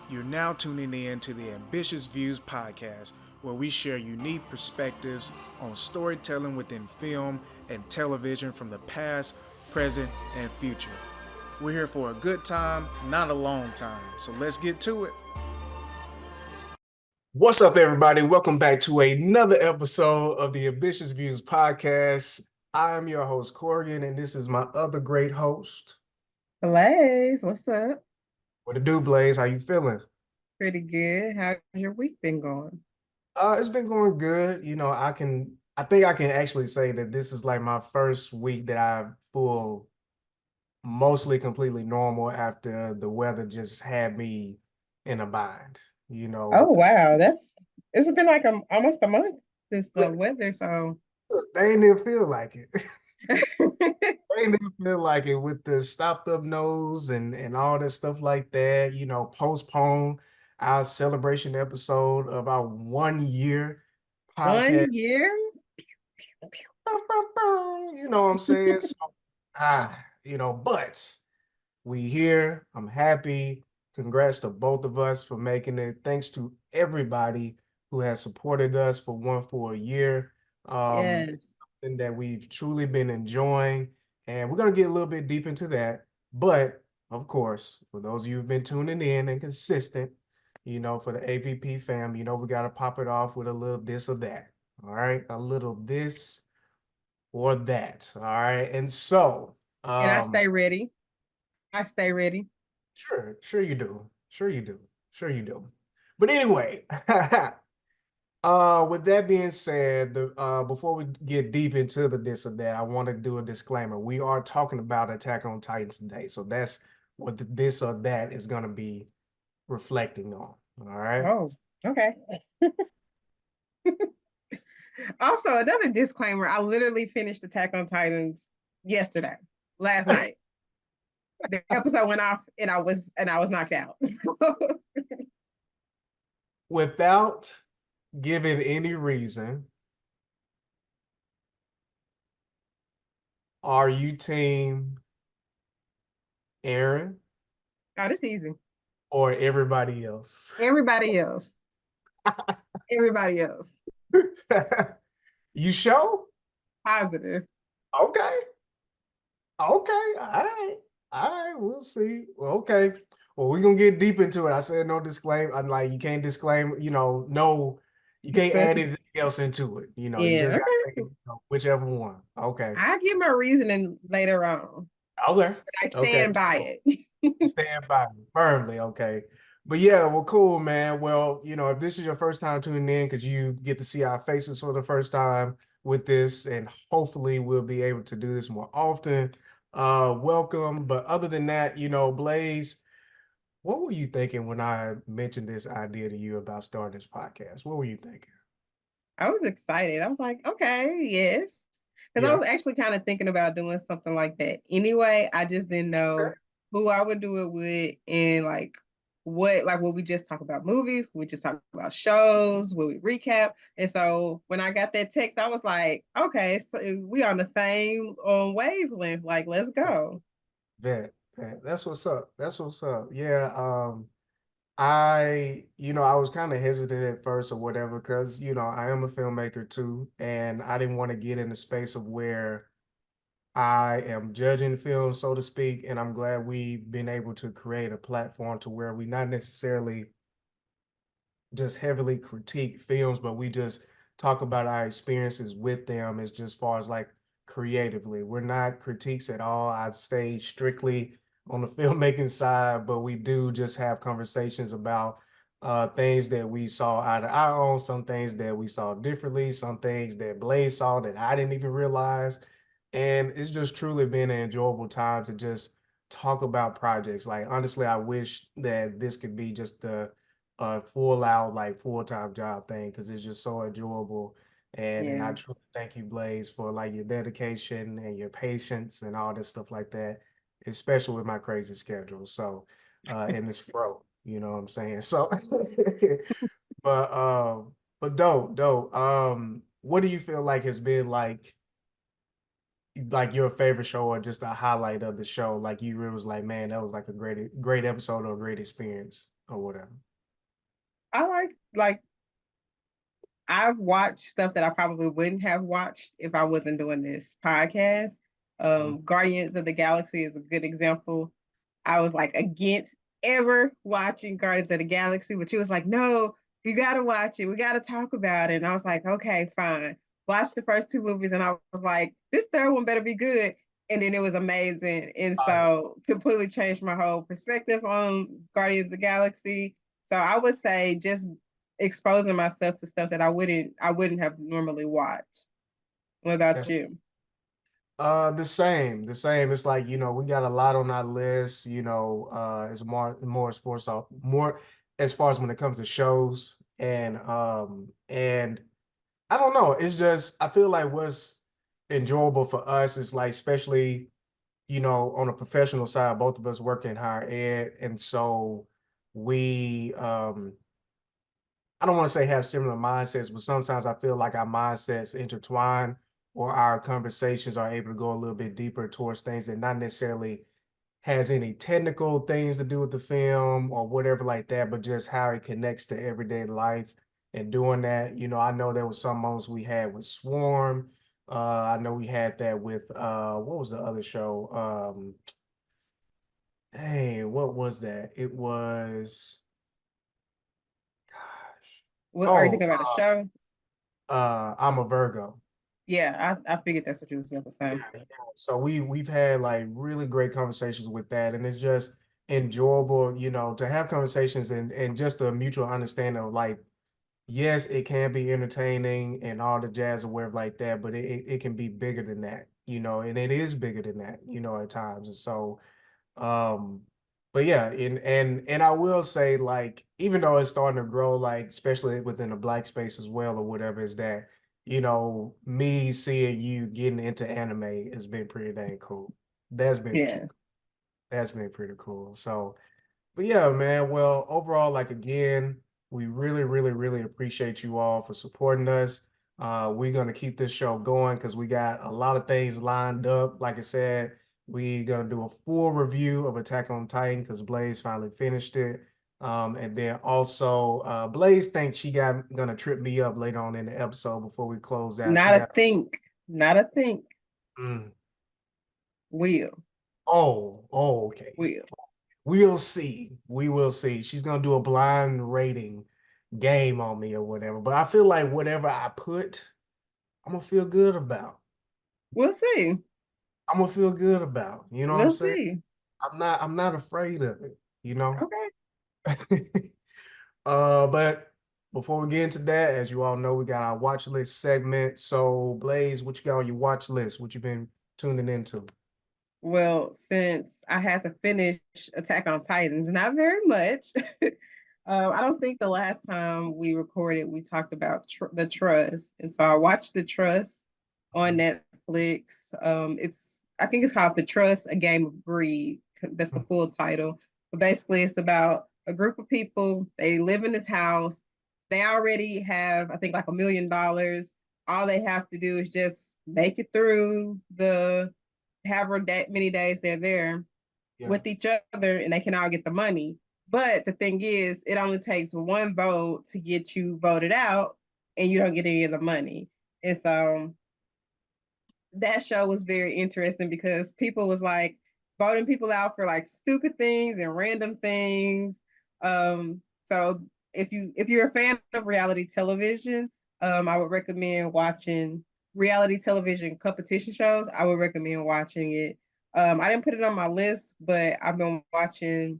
You're now tuning in to the Ambitious Views podcast, where we share unique perspectives on storytelling within film and television from the past, present, and future. We're here for a good time, not a long time, so let's get to it. What's up, everybody? Welcome back to another episode of the Ambitious Views podcast. I am your host, Corrigan, and this is my other great host. Blaze, what's up? What to do, Blaze? How you feeling? Pretty good. How's your week been going? It's been going good. I think I can actually say that this is like my first week that I feel mostly completely normal after the weather just had me in a bind, Oh with the wow, it's been like almost a month since the weather, so they ain't even feel like it. They ain't even feel like it with the stopped up nose and all that stuff like that, postpone our celebration episode of our 1 year podcast. 1 year. You know what I'm saying? So, but we here. I'm happy. Congrats to both of us for making it. Thanks to everybody who has supported us for one full year. It's Yes. something that we've truly been enjoying, and we're gonna get a little bit deep into that. But of course, for those of you who've been tuning in and consistent, for the AVP fam, we gotta pop it off with a little this or that. All right, a little this or that. All right. And so, And I stay ready. I stay ready. sure you do. Sure you do. Sure you do. But anyway, with that being said, the before we get deep into the this or that, I want to do a disclaimer. We are talking about Attack on Titan today. So that's what the this or that is gonna be reflecting on. All right. Oh, okay. Also, another disclaimer, I literally finished Attack on Titans yesterday, last night. The episode went off and I was knocked out. Without giving any reason, are you team Aaron Oh, this easy. or everybody else? Everybody else. Everybody else. You sure? Positive. Okay. Okay. All right. All right. We'll see. Well, okay. Well, we're gonna get deep into it. I said no disclaim. I'm like, you can't disclaim, no, you can't add anything else into it. You Yeah, just gotta say, okay. whichever one. Okay. I give my reasoning later on, Okay. but I Okay. stand by it. Stand by me firmly. Okay. But yeah, well, cool, man. Well, if this is your first time tuning in, because you get to see our faces for the first time with this, and hopefully we'll be able to do this more often. Welcome. But other than that, Blaze, what were you thinking when I mentioned this idea to you about starting this podcast? What were you thinking? I was excited. I was like, okay, yes. Because I Yeah. was actually kind of thinking about doing something like that anyway. I just didn't Okay. know who I would do it with and like what we just talk about movies, we just talk about shows, will we recap. And so when I got that text, I was like, okay, so we on the same wavelength. Like, let's go. Bet. That's what's up. That's what's up. Yeah. I was kind of hesitant at first or whatever, because, I am a filmmaker too, and I didn't want to get in the space of where I am judging films, so to speak. And I'm glad we've been able to create a platform to where we not necessarily just heavily critique films, but we just talk about our experiences with them as just far as like creatively. We're not critiques at all. I'd stay strictly on the filmmaking side, but we do just have conversations about things that we saw out of our own, some things that we saw differently, some things that Blaze saw that I didn't even realize. And it's just truly been an enjoyable time to just talk about projects. Like, honestly, I wish that this could be just the full out like full-time job thing, because it's just so enjoyable. And I Yeah. truly thank you, Blaze, for like your dedication and your patience and all this stuff like that, especially with my crazy schedule. So and this fro, you know what I'm saying? So but dope. What do you feel like has been like your favorite show, or just a highlight of the show? Like you really was like, man, that was like a great episode or a great experience. or whatever? I like I've watched stuff that I probably wouldn't have watched if I wasn't doing this podcast. Mhm. Guardians of the Galaxy is a good example. I was like against ever watching Guardians of the Galaxy, but she was like, no, you gotta watch it. We gotta talk about it. And I was like, okay, fine. Watched the first two movies and I was like, this third one better be good. And then it was amazing. And Oh, yeah. so completely changed my whole perspective on Guardians of the Galaxy. So I would say just exposing myself to stuff that I wouldn't have normally watched. What about That's you? the same, the same. It's like, we got a lot on our list, it's more sports off more as far as when it comes to shows and I don't know. It's just I feel like what's enjoyable for us is like especially, on a professional side, both of us work in higher ed. And so we I don't want to say have similar mindsets, but sometimes I feel like our mindsets intertwine or our conversations are able to go a little bit deeper towards things that not necessarily has any technical things to do with the film or whatever like that, but just how it connects to everyday life. And doing that, I know there was some moments we had with Swarm. I know we had that with what was the other show? Hey, what was that? It was gosh. What are you Oh, thinking about a show? I'm a Virgo. Yeah, I figured that's what you was going to Yeah, say. yeah. So we've had like really great conversations with that, and it's just enjoyable, to have conversations and just a mutual understanding of like, yes, it can be entertaining and all the jazz or whatever like that, but it can be bigger than that, and it is bigger than that, at times. And so um, but yeah, and I will say, like, even though it's starting to grow, like, especially within the black space as well, or whatever, is that, me seeing you getting into anime has been pretty dang cool. That's been pretty Yeah. cool. That's been pretty cool. So but yeah, man. Well, overall, like again, we really, really, really appreciate you all for supporting us. We're gonna keep this show going because we got a lot of things lined up. Like I said, we gonna do a full review of Attack on Titan because Blaze finally finished it. And then also, Blaze thinks she got gonna trip me up later on in the episode before we close out. She Not a got, think. Not a think. mm, Will. okay. Will. We'll see. We will see. She's gonna do a blind rating game on me or whatever. But I feel like whatever I put, I'm gonna feel good about. We'll see. I'm gonna feel good about. You know what I'm We'll saying? see. I'm not afraid of it, you know? Okay. But before we get into that, as you all know, we got our watch list segment. So Blaze, what you got on your watch list? What you been tuning into? Well, since I had to finish Attack on Titans, not very much. I don't think the last time we recorded, we talked about the Trust. And so I watched the Trust on Netflix. I think it's called The Trust, A Game of Greed. That's the full title. But basically, it's about a group of people. They live in this house. They already have, I think, like $1 million. All they have to do is just make it through the however that many days they're there Yeah, with each other and they can all get the money. But the thing is, it only takes one vote to get you voted out and you don't get any of the money. And so that show was very interesting because people was like voting people out for like stupid things and random things. So if you're a fan of reality television, I would recommend watching reality television competition shows. I would recommend watching it. I didn't put it on my list, but I've been watching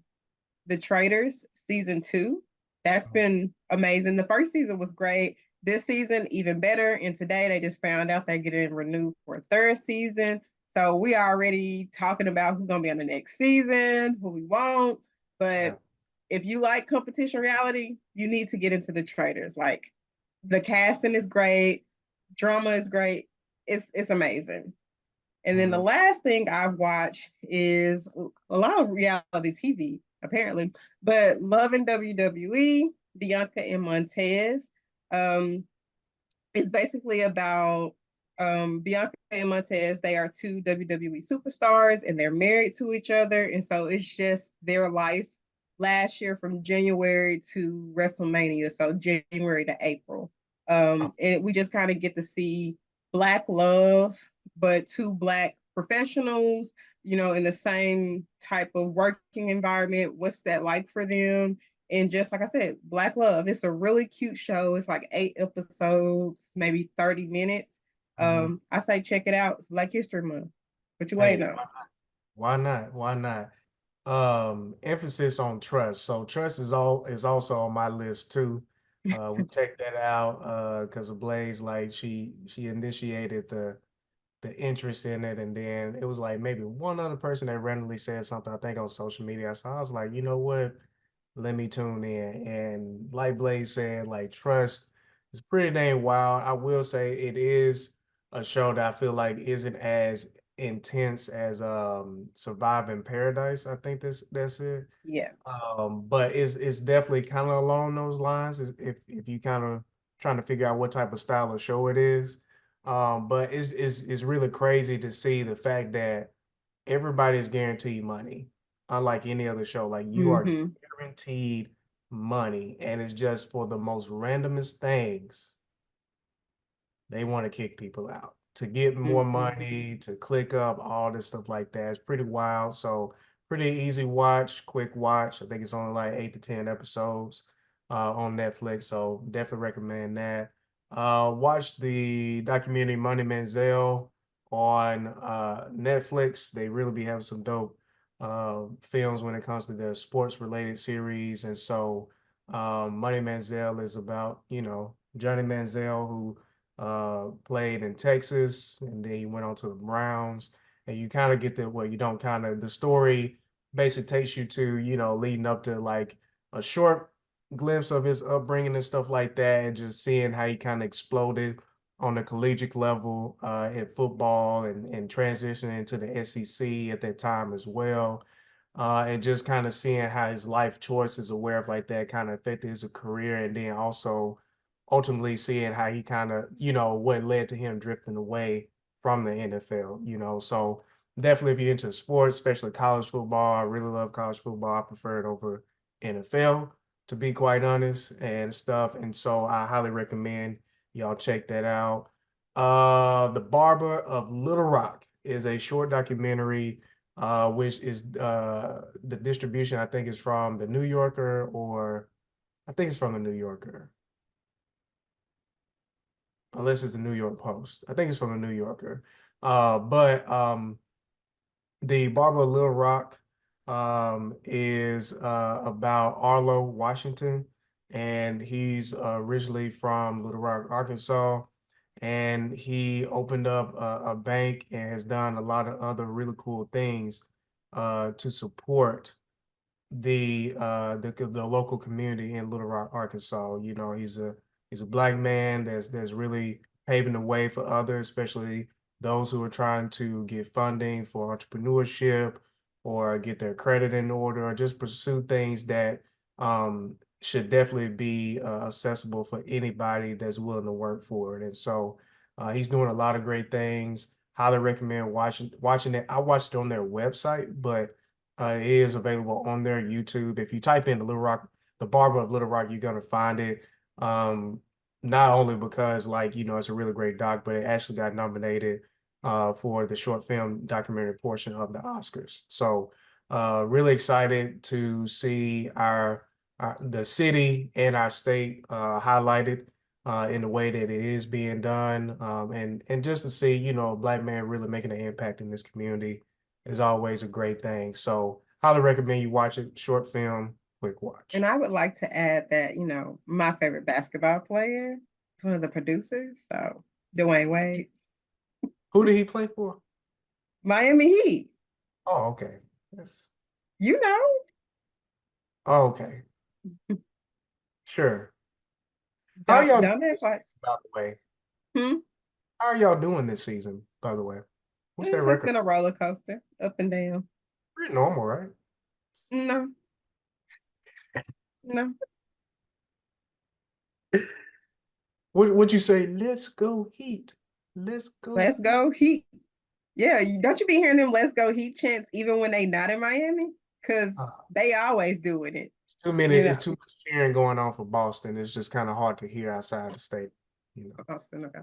the Traitors season 2. That's been amazing. The first season was great. This season, even better. And today they just found out they're getting renewed for a third season. So we are already talking about who's gonna be on the next season, who we want. yeah. But if you like competition reality, you need to get into the Traitors. Like the casting is great, drama is great. It's amazing. And then the Mhm. last thing I've watched is a lot of reality TV, apparently, but Love in WWE, Bianca and Montez. Um, it's basically about Bianca and Montez. They are two WWE superstars and they're married to each other. And so it's just their life last year from January to WrestleMania, so January to April. And we just kind of get to see Black love, but two Black professionals, in the same type of working environment. What's that like for them? And just like I said, Black love. It's a really cute show. It's like 8 episodes, maybe 30 minutes. Mhm. I say check it out. It's Black History Month. What you Hey, waiting on? why not? Why not? Emphasis on trust. So trust is also on my list too. We checked that out because of Blaze, like she initiated the interest in it, and then it was like maybe one other person that randomly said something, I think on social media. So I was like, you know what? Let me tune in. And like Blaze said, like trust is pretty dang wild. I will say it is a show that I feel like isn't as intense as Surviving Paradise. I think that's it. Yeah. But it's definitely kind of along those lines if you kind of trying to figure out what type of style of show it is. But it's really crazy to see the fact that everybody is guaranteed money, unlike any other show. Like you are Mm-hmm. guaranteed money, and it's just for the most randomest things they want to kick people out to get more Mm-hmm. money, to click up, all this stuff like that. It's pretty wild. So pretty easy watch, quick watch. I think it's only like 8 to 10 episodes on Netflix. So definitely recommend that. Watch the documentary Money Manziel on Netflix. They really be having some dope films when it comes to their sports related series. And so Money Manziel is about, Johnny Manziel who played in Texas, and then he went on to the Browns. And you kind of get the well, you don't kind of the story basically takes you to leading up to like a short glimpse of his upbringing and stuff like that, and just seeing how he kind of exploded on the collegiate level in football and transitioning into the SEC at that time as well. And just kind of seeing how his life choices aware of like that kind of affected his career, and then also ultimately seeing how he kind of, what led to him drifting away from the NFL. So definitely if you're into sports, especially college football, I really love college football. I prefer it over NFL, to be quite honest, and stuff. And so I highly recommend y'all check that out. The Barber of Little Rock is a short documentary, which is the distribution I think is from the New Yorker, or I think it's from the New Yorker unless it's the New York Post. I think it's from the New Yorker. But the Barber of Little Rock is about Arlo, Washington, and he's originally from Little Rock, Arkansas, and he opened up a bank and has done a lot of other really cool things to support the local community in Little Rock, Arkansas. He's a black man that's really paving the way for others, especially those who are trying to get funding for entrepreneurship or get their credit in order or just pursue things that should definitely be accessible for anybody that's willing to work for it. And so he's doing a lot of great things. Highly recommend watching it. I watched it on their website, but it is available on their YouTube. If you type in the Barber of Little Rock, you're gonna find it. Um, Not only because it's a really great doc, but it actually got nominated for the short film documentary portion of the Oscars. So really excited to see the city and our state highlighted in the way that it is being done, and just to see a black man really making an impact in this community is always a great thing. So highly recommend you watch it. Short film, quick And watch. I would like to add that, my favorite basketball player is one of the producers. So Dwayne Wade, Who did he play for? Miami Heat. Oh, okay. Yes. You know, Oh, okay. Sure. How are y'all doing don't act this like, season, by the way? hmm? How are y'all doing this season, by the way? What's their It's record? been a roller coaster, up and down. Pretty normal, right? No, no. What would you say? Let's go Heat. Let's go Let's Heat. go Heat. Yeah, don't you be hearing them "Let's go Heat" chants even when they not in Miami? because Uh, they always doing it, it's too many. you It's know. too much cheering going on for Boston. It's just kind of hard to hear outside the state. Austin, okay.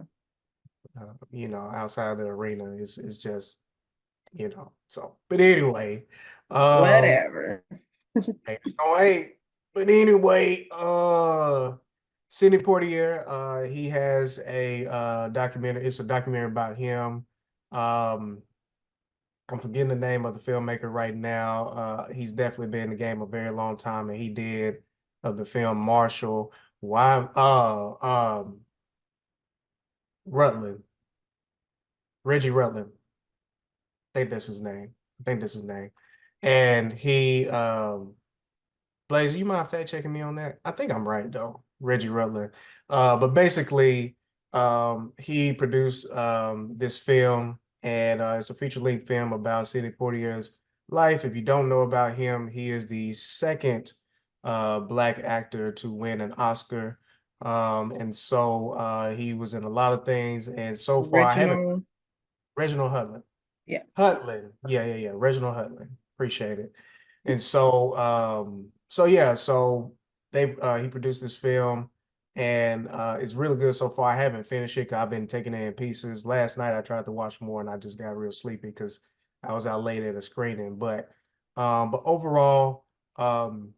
Outside the arena is just So, but anyway, um, Whatever. haters gonna hate. But anyway, Sidney Poitier, he has a documentary. It's a documentary about him. Um, I'm forgetting the name of the filmmaker right now. He's definitely been in the game a very long time, and he did of the film Marshall. Why? Rutland, Reggie Rutland. I think that's his name. I think that's his name. And Blaze, you mind fact checking me on that? I think I'm right though. Reggie Rutland. But basically, he produced this film, and it's a feature-length film about Sidney Poitier's life. If you don't know about him, he is the second black actor to win an Oscar. And so he was in a lot of things, and so far I haven't. Original. Reginald Hudlin. Yeah. Hudlin. Yeah. Reginald Hudlin. Appreciate it. And so they he produced this film, and it's really good so far. I haven't finished it 'cause I've been taking it in pieces. Last night I tried to watch more and I just got real sleepy because I was out late at a screening. But overall, um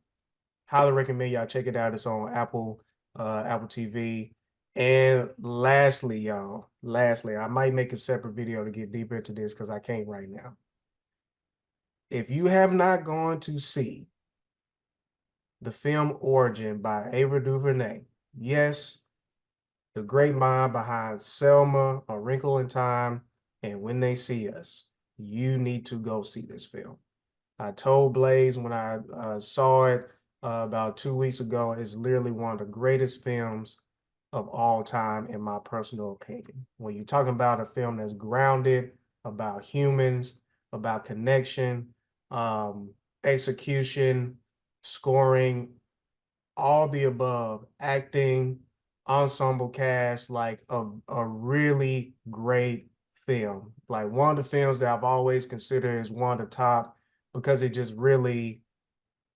highly recommend y'all check it out. It's on Apple TV. And lastly, I might make a separate video to get deeper into this because I can't right now. If you have not gone to see the film Origin by Ava DuVernay, yes, the great mind behind Selma, A Wrinkle in Time, and When They See Us, you need to go see this film. I told Blaze when I saw it about 2 weeks ago, it's literally one of the greatest films of all time, in my personal opinion. When you're talking about a film that's grounded, about humans, about connection, um, execution, scoring, all the above, acting, ensemble cast, like a really great film. Like one of the films that I've always considered as one of the top because it just really,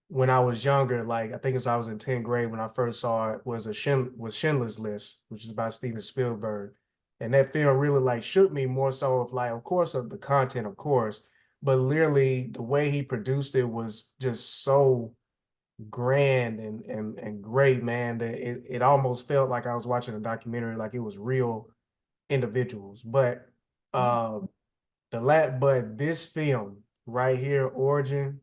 when I was younger, like I think as I was in 10th grade when I first saw it, was Schindler's List, which is about Steven Spielberg. And that film really like shook me more so of like, of course, of the content, of course, but literally the way he produced it was just so grand and great, man, that it almost felt like I was watching a documentary, like it was real individuals. Um but this film right here, Origin,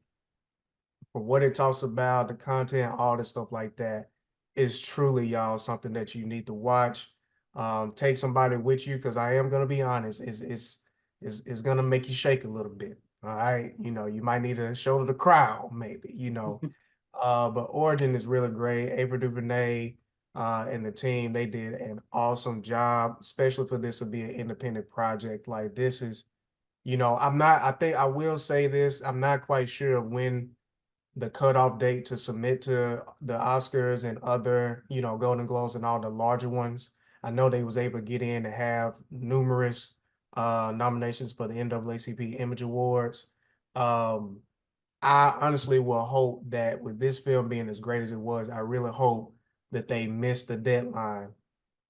for what it talks about, the content, all this stuff like that, is truly, y'all, something that you need to watch. Take somebody with you because I am gonna be honest, is gonna make you shake a little bit. All right, you might need to shoulder the crowd, maybe. But Origin is really great. Ava DuVernay and the team, they did an awesome job, especially for this to be an independent project. Like this is, I think I will say this, I'm not quite sure of when the cutoff date to submit to the Oscars and other, Golden Globes and all the larger ones. I know they was able to get in to have numerous nominations for the NAACP Image Awards. Um, I honestly will hope that with this film being as great as it was, I really hope that they missed the deadline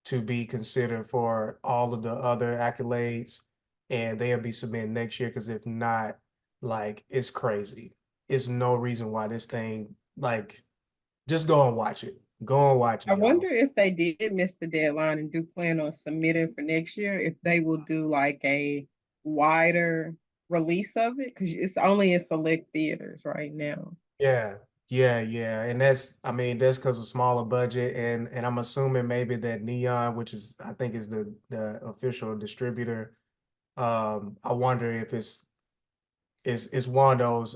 to be considered for all of the other accolades and they'll be submitting next year. Because if not, like, it's crazy. It's no reason why this thing, like, just go and watch it. Go and watch it, I wonder y'all. if they did miss the deadline and do plan on submitting for next year, if they will do like a wider release of it, because it's only in select theaters right now. Yeah, yeah. And I mean, that's because of smaller budget, and I'm assuming maybe that Neon, which is I think is the official distributor. I wonder if it's one of those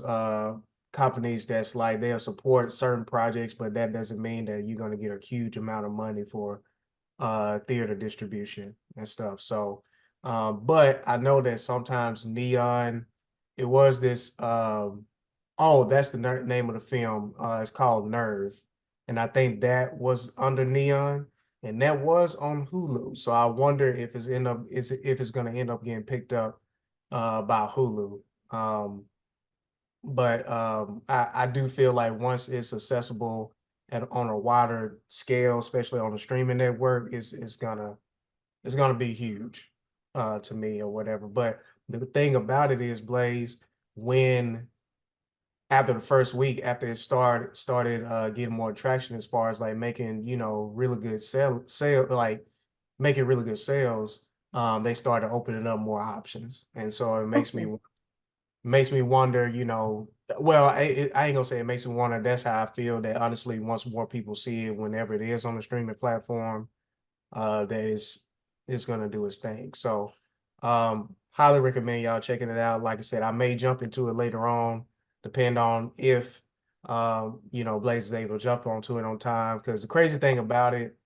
companies that's like they'll support certain projects, but that doesn't mean that you're gonna get a huge amount of money for theater distribution and stuff. So but I know that sometimes Neon, it was this oh, that's the name of the film. It's called Nerve. And I think that was under Neon and that was on Hulu. So I wonder if it's gonna end up getting picked up by Hulu. Um But I do feel like once it's accessible and on a wider scale, especially on a streaming network, it's gonna be huge to me or whatever. But the thing about it is, Blaze, when after the first week, after it started getting more traction as far as like making, you know, really good sale like making really good sales, they started opening up more options. And so it Okay. makes me wonder, you know, well, I ain't gonna say it makes me wonder. That's how I feel that honestly, once more people see it, whenever it is on the streaming platform, that is gonna do its thing. So, highly recommend y'all checking it out. Like I said, I may jump into it later on, depend on if you know, Blaze is able to jump onto it on time. Because the crazy thing about it,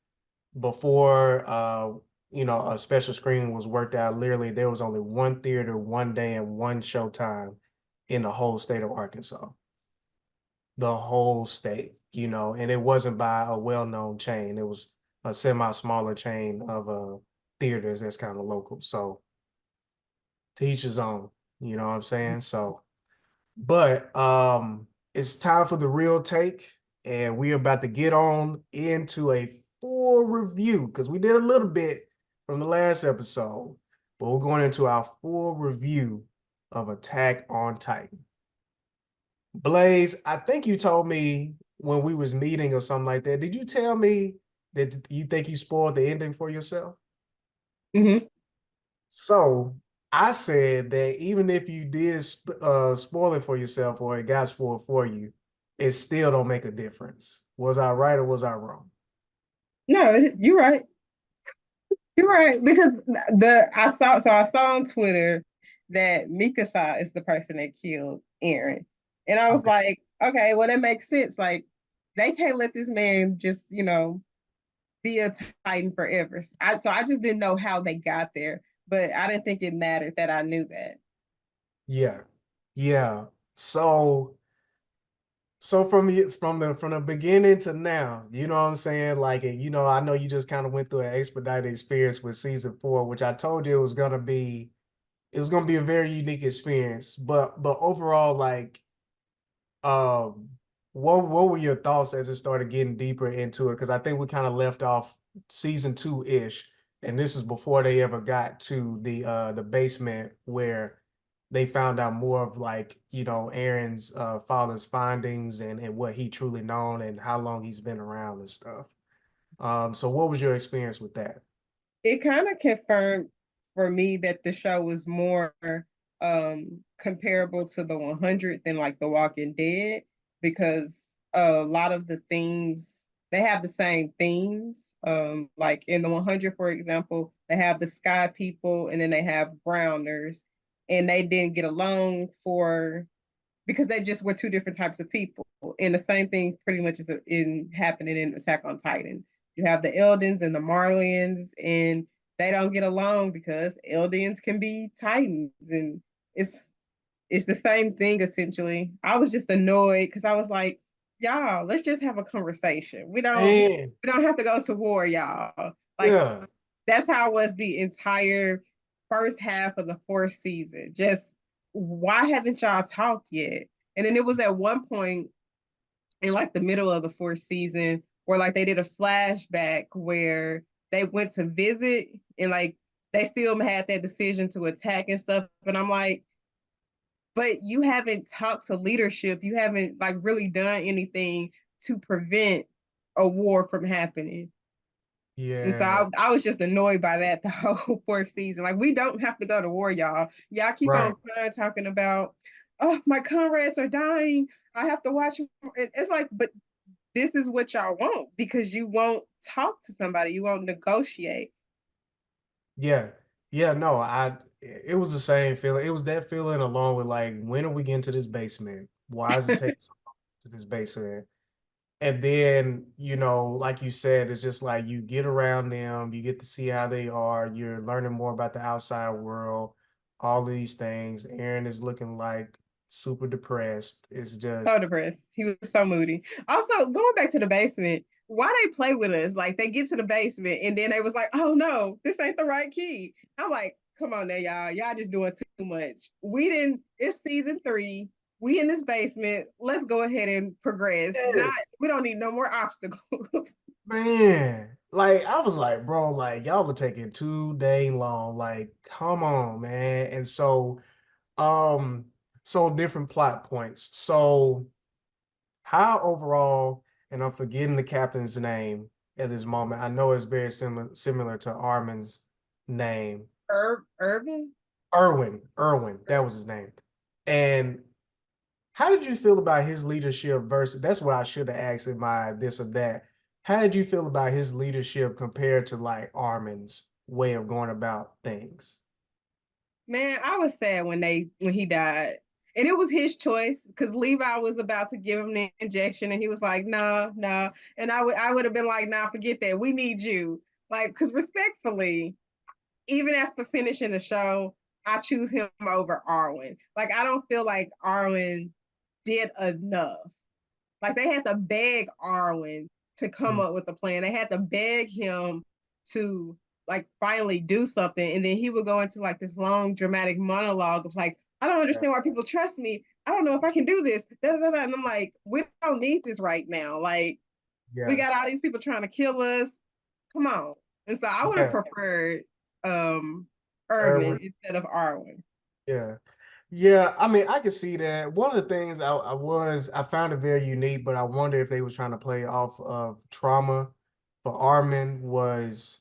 before you know, a special screen was worked out, literally there was only one theater, one day, and one showtime in the whole state of Arkansas. The whole state, you know, and it wasn't by a well-known chain. It was a semi-smaller chain of theaters that's kind of local. So to each his own, you know what I'm saying? So, but it's time for the real take, and we're about to get on into a full review because we did a little bit from the last episode, but we're going into our full review of Attack on Titan. Blaze, I think you told me when we was meeting or something like that. Did you tell me that you think you spoiled the ending for yourself? Hmm. So I said that even if you did spoil it for yourself or it got spoiled for you, it still don't make a difference. Was I right or was I wrong? No, you're right. You're right because I saw on Twitter that Mikasa is the person that killed Aaron, and I was Okay. like, okay, well that makes sense. Like they can't let this man just be a Titan forever. So I just didn't know how they got there, but I didn't think it mattered that I knew that. Yeah. Yeah. So from the beginning to now, you know what I'm saying? Like, you know, I know you just kind of went through an expedited experience with season 4, which I told you it was gonna be a very unique experience. But overall, like, um, what were your thoughts as it started getting deeper into it? Because I think we kind of left off season 2-ish, and this is before they ever got to the basement where they found out more of like, you know, Aaron's father's findings and what he truly known and how long he's been around and stuff. So what was your experience with that? It kind of confirmed for me that the show was more comparable to the 100 than like The Walking Dead because a lot of the themes they have the same themes. Like in the 100, for example, they have the Sky People and then they have Browners, and they didn't get along for because they just were two different types of people. And the same thing pretty much is in happening in Attack on Titan. You have the Eldens and the Marlians, and they don't get along because Eldians can be Titans, and it's it's the same thing essentially. I was just annoyed because I was like, y'all, let's just have a conversation. Man, We don't have to go to war, y'all. Like yeah, that's how it was the entire first half of the fourth season. Just why haven't y'all talked yet? And then it was at one point in like the middle of the fourth season where like they did a flashback where they went to visit and like they still had that decision to attack and stuff. And I'm like, but you haven't talked to leadership. You haven't like really done anything to prevent a war from happening. And so yeah, I was just annoyed by that the whole fourth season. Like, we don't have to go to war, y'all. Y'all keep right. on talking about, oh, my comrades are dying. I have to watch. And it's like, but this is what y'all want because you won't talk to somebody. You won't negotiate. Yeah. Yeah, no, it was the same feeling. It was that feeling along with like, when are we getting to this basement? Why is it taking so long to this basement? And then, you know, like you said, it's just like you get around them, you get to see how they are, you're learning more about the outside world, all these things. Aaron is looking like super depressed. It's So just, depressed. He was so moody. Also, going back to the basement, why they play with us? Like they get to the basement and then they was like, "Oh no, this ain't the right key." I'm like, "Come on now, y'all. Y'all just doing too much. We didn't. It's season 3. we in this basement. Let's go ahead and progress. Not Yes, we don't need no more obstacles. man. Like I was like, bro, like y'all are taking too dang long. Like, come on, man. And um, so different plot points. So how overall, and I'm forgetting the captain's name at this moment. I know it's very similar to Armin's name. Urban. Irwin, that was his name. And how did you feel about his leadership versus that's what I should have asked in my this or that. How did you feel about his leadership compared to like Armin's way of going about things? Man, I was sad when he died. And it was his choice because Levi was about to give him the injection and he was like, nah, nah. And I would have been like, nah, forget that. We need you. Like, because respectfully, even after finishing the show, I choose him over Arwen. Like, I don't feel like Arwen did enough. Like they had to beg Arwen to come Mm, up with a plan. They had to beg him to like finally do something. And then he would go into like this long dramatic monologue of like, I don't yeah, understand why people trust me. I don't know if I can do this. Da, da, da. And I'm like, we don't need this right now. Like we yeah, got all these people trying to kill us. Come on. And so I would have yeah. preferred um Irvin Irwin, instead of Arwen. yeah. Yeah, I mean, I can see that. One of the things I found it very unique, but I wonder if they was trying to play off of trauma for Armin was,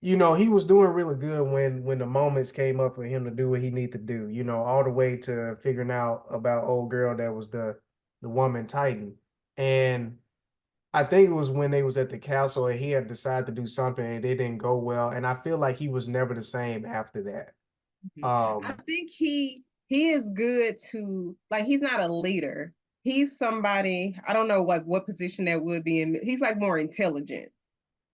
he was doing really good when the moments came up for him to do what he needed to do, all the way to figuring out about old girl that was the woman Titan. And I think it was when they was at the castle and he had decided to do something and it didn't go well. And I feel like he was never the same after that. I Um, think he is good to like he's not a leader. He's somebody, I don't know like what position that would be in. He's like more intelligent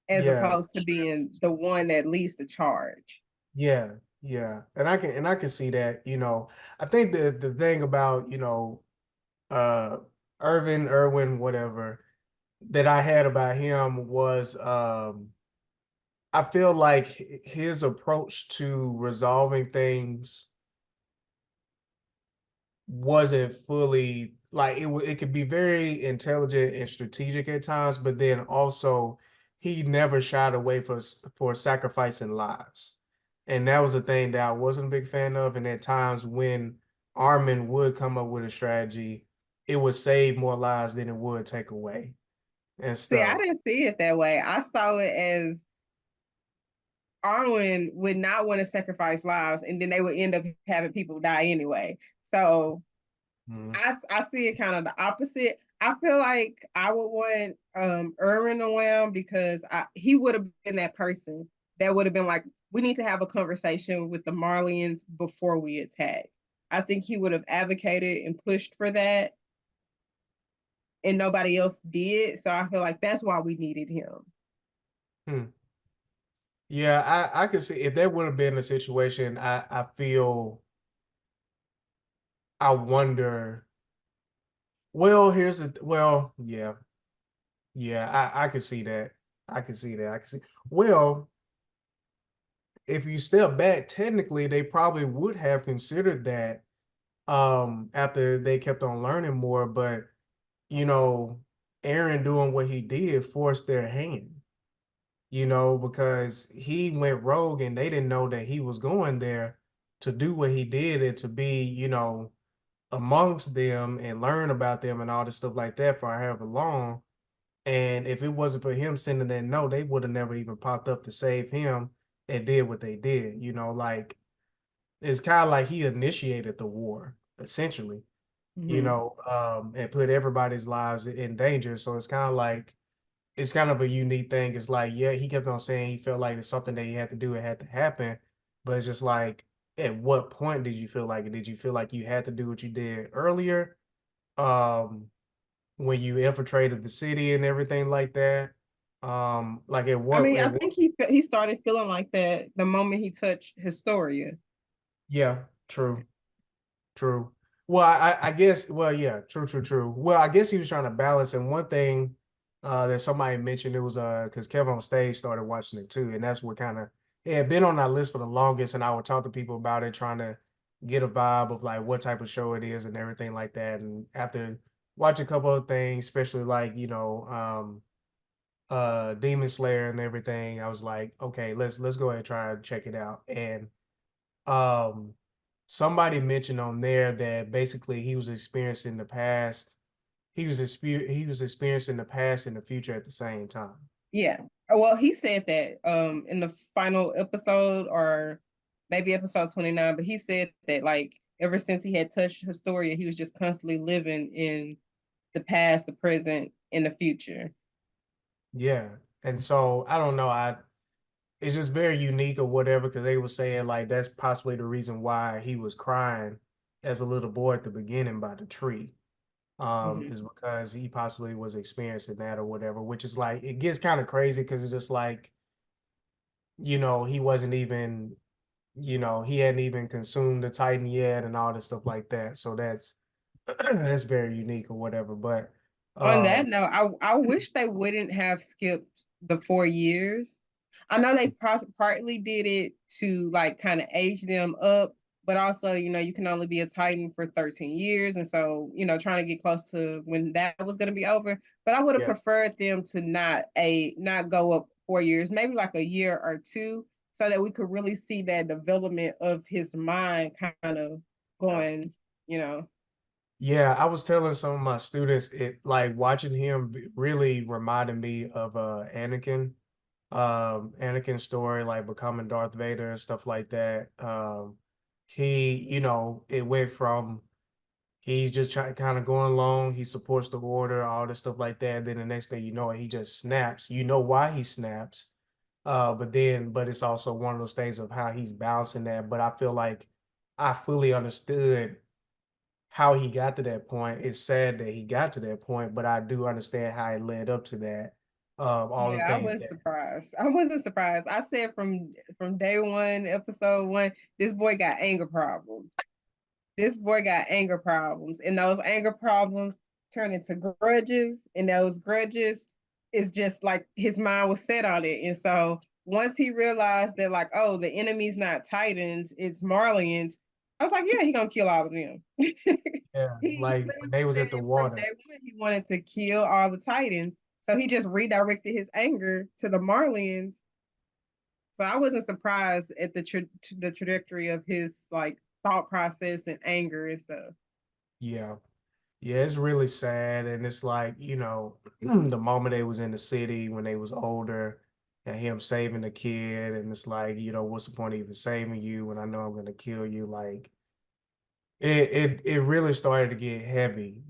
as yeah, opposed to being the one that leads the charge. yeah, yeah. And I can see that, I think the thing about, uh Irwin, whatever, that I had about him was I feel like his approach to resolving things wasn't fully like it could be very intelligent and strategic at times, but then also he never shied away for sacrificing lives. And that was a thing that I wasn't a big fan of. And at times when Armin would come up with a strategy, it would save more lives than it would take away and See, I stuff. didn't see it that way. I saw it as Arwen would not want to sacrifice lives, and then they would end up having people die anyway. So Mhm. I see it kind of the opposite. I feel like I would want Erwin around because he would have been that person that would have been like, we need to have a conversation with the Marlians before we attack. I think he would have advocated and pushed for that, and nobody else did. So I feel like that's why we needed him. Hmm. Yeah, I could see if that would have been a situation, I feel I wonder. Yeah, yeah, I can see that. I can see that. I can see. Well, if you step back, technically, they probably would have considered that after they kept on learning more, but you know, Aaron doing what he did forced their hand, because he went rogue and they didn't know that he was going there to do what he did and to be, amongst them and learn about them and all this stuff like that for however long. And if it wasn't for him sending that note, they would have never even popped up to save him and did what they did. Like it's kind of like he initiated the war, essentially, Mm-hmm. and put everybody's lives in danger. So it's kind of a unique thing. It's like, yeah, he kept on saying he felt like it's something that he had to do, it had to happen. But it's just like, at what point did you feel like it? Did you feel like you had to do what you did earlier? Um, when you infiltrated the city and everything like that. Like I mean, I at what think he started feeling like that the moment he touched Historia. yeah, true, true. Well, I guess, well, yeah, true. Well, I guess he was trying to balance, and one thing that somebody mentioned, it was because Kevin on stage started watching it too, and that's what kind of it had been on our list for the longest, and I would talk to people about it, trying to get a vibe of like what type of show it is and everything like that. And after watch a couple of things, especially like, Demon Slayer and everything, I was like, okay, let's go ahead and try and check it out. And um somebody mentioned on there that basically he was experiencing the past, he was experiencing the past and the future at the same time. Yeah. Well, he said that in the final episode or maybe episode 29, but he said that like ever since he had touched Historia, he was just constantly living in the past, the present, and the future. Yeah. And so I don't know, I it's just very unique or whatever, because they were saying like that's possibly the reason why he was crying as a little boy at the beginning by the tree. Mhm. Is because he possibly was experiencing that or whatever, which is like it gets kind of crazy because it's just like, he wasn't even, he hadn't even consumed the Titan yet and all this stuff like that. So that's that's very unique or whatever. But On um that note, I wish they wouldn't have skipped the 4 years. I know they partly did it to like kind of age them up, but also, you can only be a Titan for 13 years. And so, trying to get close to when that was going to be over. But I would have yeah, preferred them to not go up 4 years, maybe like a year or two, so that we could really see that development of his mind kind of yeah. going, you know. Yeah, I was telling some of my students, it like watching him really reminded me of Anakin, Anakin's story, like becoming Darth Vader and stuff like that. He, it went from he's just kind of going along, he supports the order, all this stuff like that. Then the next thing you know, he just snaps. You know why he snaps, but it's also one of those things of how he's balancing that. But I feel like I fully understood how he got to that point. It's sad that he got to that point, but I do understand how it led up to that. All the Yeah, I things was that, surprised. I wasn't surprised. I said from day one, episode one, this boy got anger problems. This boy got anger problems, and those anger problems turn into grudges, and those grudges is just like his mind was set on it. And so once he realized that, like, oh, the enemy's not Titans, it's Marlians, I was like, yeah, he gonna kill all of them. yeah, He like when literally they was at the said from water. day one he wanted to kill all the Titans. So he just redirected his anger to the Marlians. So I wasn't surprised at the trajectory of his like thought process and anger and stuff. Yeah. Yeah, it's really sad. And it's like, the moment they was in the city when they was older and him saving the kid, and it's like, what's the point of even saving you when I know I'm gonna kill you? Like it really started to get heavy.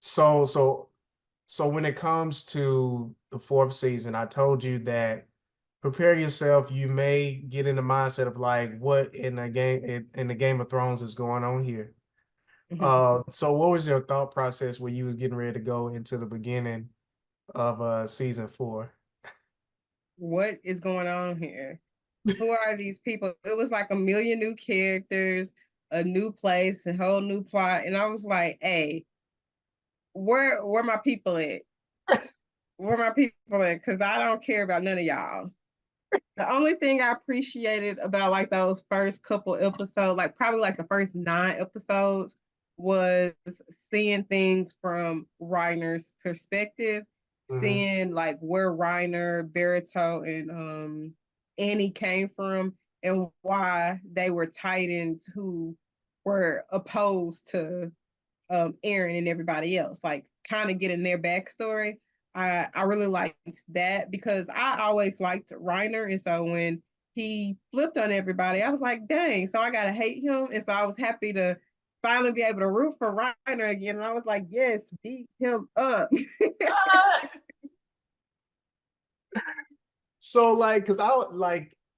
So so so when it comes to the fourth season, I told you that prepare yourself. You may get in the mindset of like what in the Game of Thrones is going on here. So what was your thought process when you was getting ready to go into the beginning of season four? What is going on here? Who are these people? It was like a million new characters, a new place, a whole new plot, and I was like, "Hey, where my people at? Where my people at? Because I don't care about none of y'all." The only thing I appreciated about like those first couple episodes, like probably like the first 9 episodes, was seeing things from Reiner's perspective, Hmm. seeing like where Reiner, Berito, and Annie came from and why they were Titans who were opposed to Aaron and everybody else, like kind of getting their backstory. I really liked that because I always liked Reiner, and so when he flipped on everybody, I was like, dang, so I gotta hate him, and so I was happy to finally be able to root for Reiner again, and I was like, yes, beat him up. So like, cause I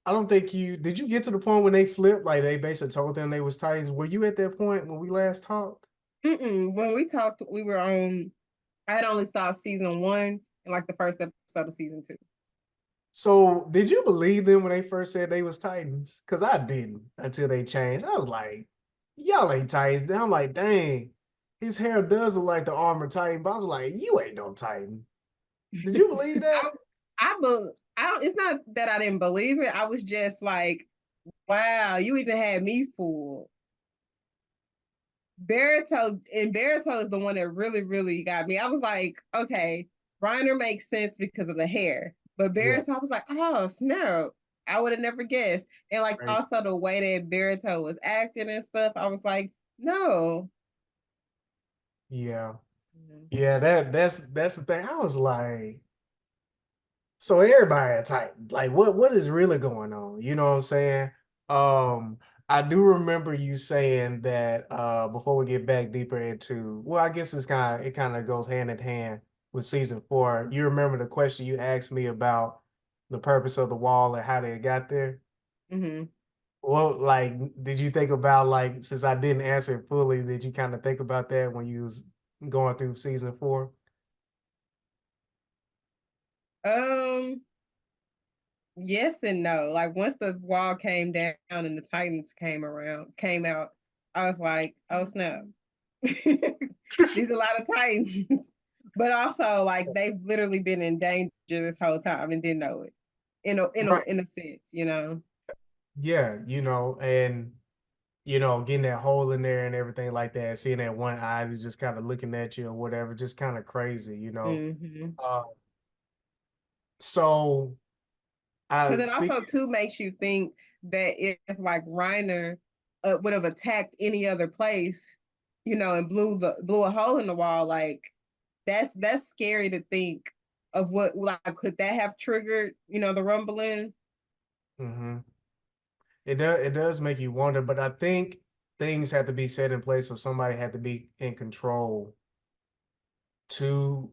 don't think did you get to the point when they flipped, like they basically told them they was Titans. Were you at that point when we last talked? When we talked, we were on. I had only saw season one and like the first episode of season two. So did you believe them when they first said they was Titans? Cause I didn't until they changed. I was like, y'all ain't Titans. Then I'm like, dang, his hair does look like the armored Titan, but I was like, you ain't no Titan. Did you believe I that? I don't. It's not that I didn't believe it. I was just like Wow, you even had me fooled. Barito is the one that really, really got me. I was like, okay, Reiner makes sense because of the hair. But Yeah, Barito, I was like, oh snap. I would have never guessed. And like right. also the way that Barito was acting and stuff, I was like, no. Yeah. Mhm. Yeah, that's the thing. I was like, so everybody a Titan. Like what is really going on? You know what I'm saying? Um, I do remember you saying that before we get back deeper into, well, I guess it kind of goes hand in hand with season four. You remember the question you asked me about the purpose of the wall and how they got there? Mhm. Well, like, did you think about, like, since I didn't answer it fully, did you kind of think about that when you was going through season four? Um, yes and no. Like once the wall came down and the Titans came out, I was like, oh snap. These are a lot of Titans. But also like they've literally been in danger this whole time and didn't know it. Right. In a sense, you know. Yeah, and getting that hole in there and everything like that, seeing that one eye is just kind of looking at you or whatever, just kind of crazy. Mm-hmm. Uh, so I Because it speak, also too makes you think that if like Reiner would have attacked any other place, you know, and blew a hole in the wall, like that's scary to think of what like could that have triggered, you know, the rumbling? hmm it does make you wonder, but I think things have to be set in place, so somebody had to be in control to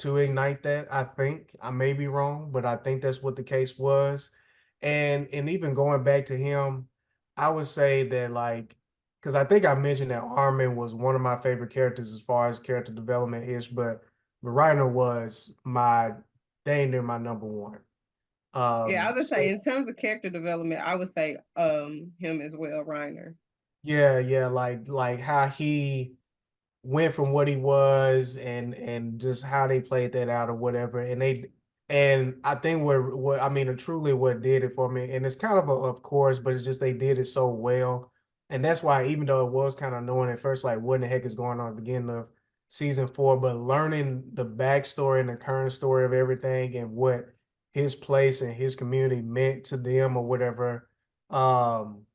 ignite that. I think I may be wrong, but I think that's what the case was. And even going back to him, I would say that, like, because I think I mentioned that Armin was one of my favorite characters as far as character development is, but Reiner was my dang near my number one. Yeah, I would say Say in terms of character development, I would say him as well, Reiner. yeah, yeah, like how he went from what he was and just how they played that out or whatever. And I think what I mean truly what did it for me, and it's kind of a of course, but it's just they did it so well. And that's why even though it was kind of knowing at first, like what in the heck is going on at the beginning of season four, but learning the backstory and the current story of everything and what his place and his community meant to them or whatever. Um,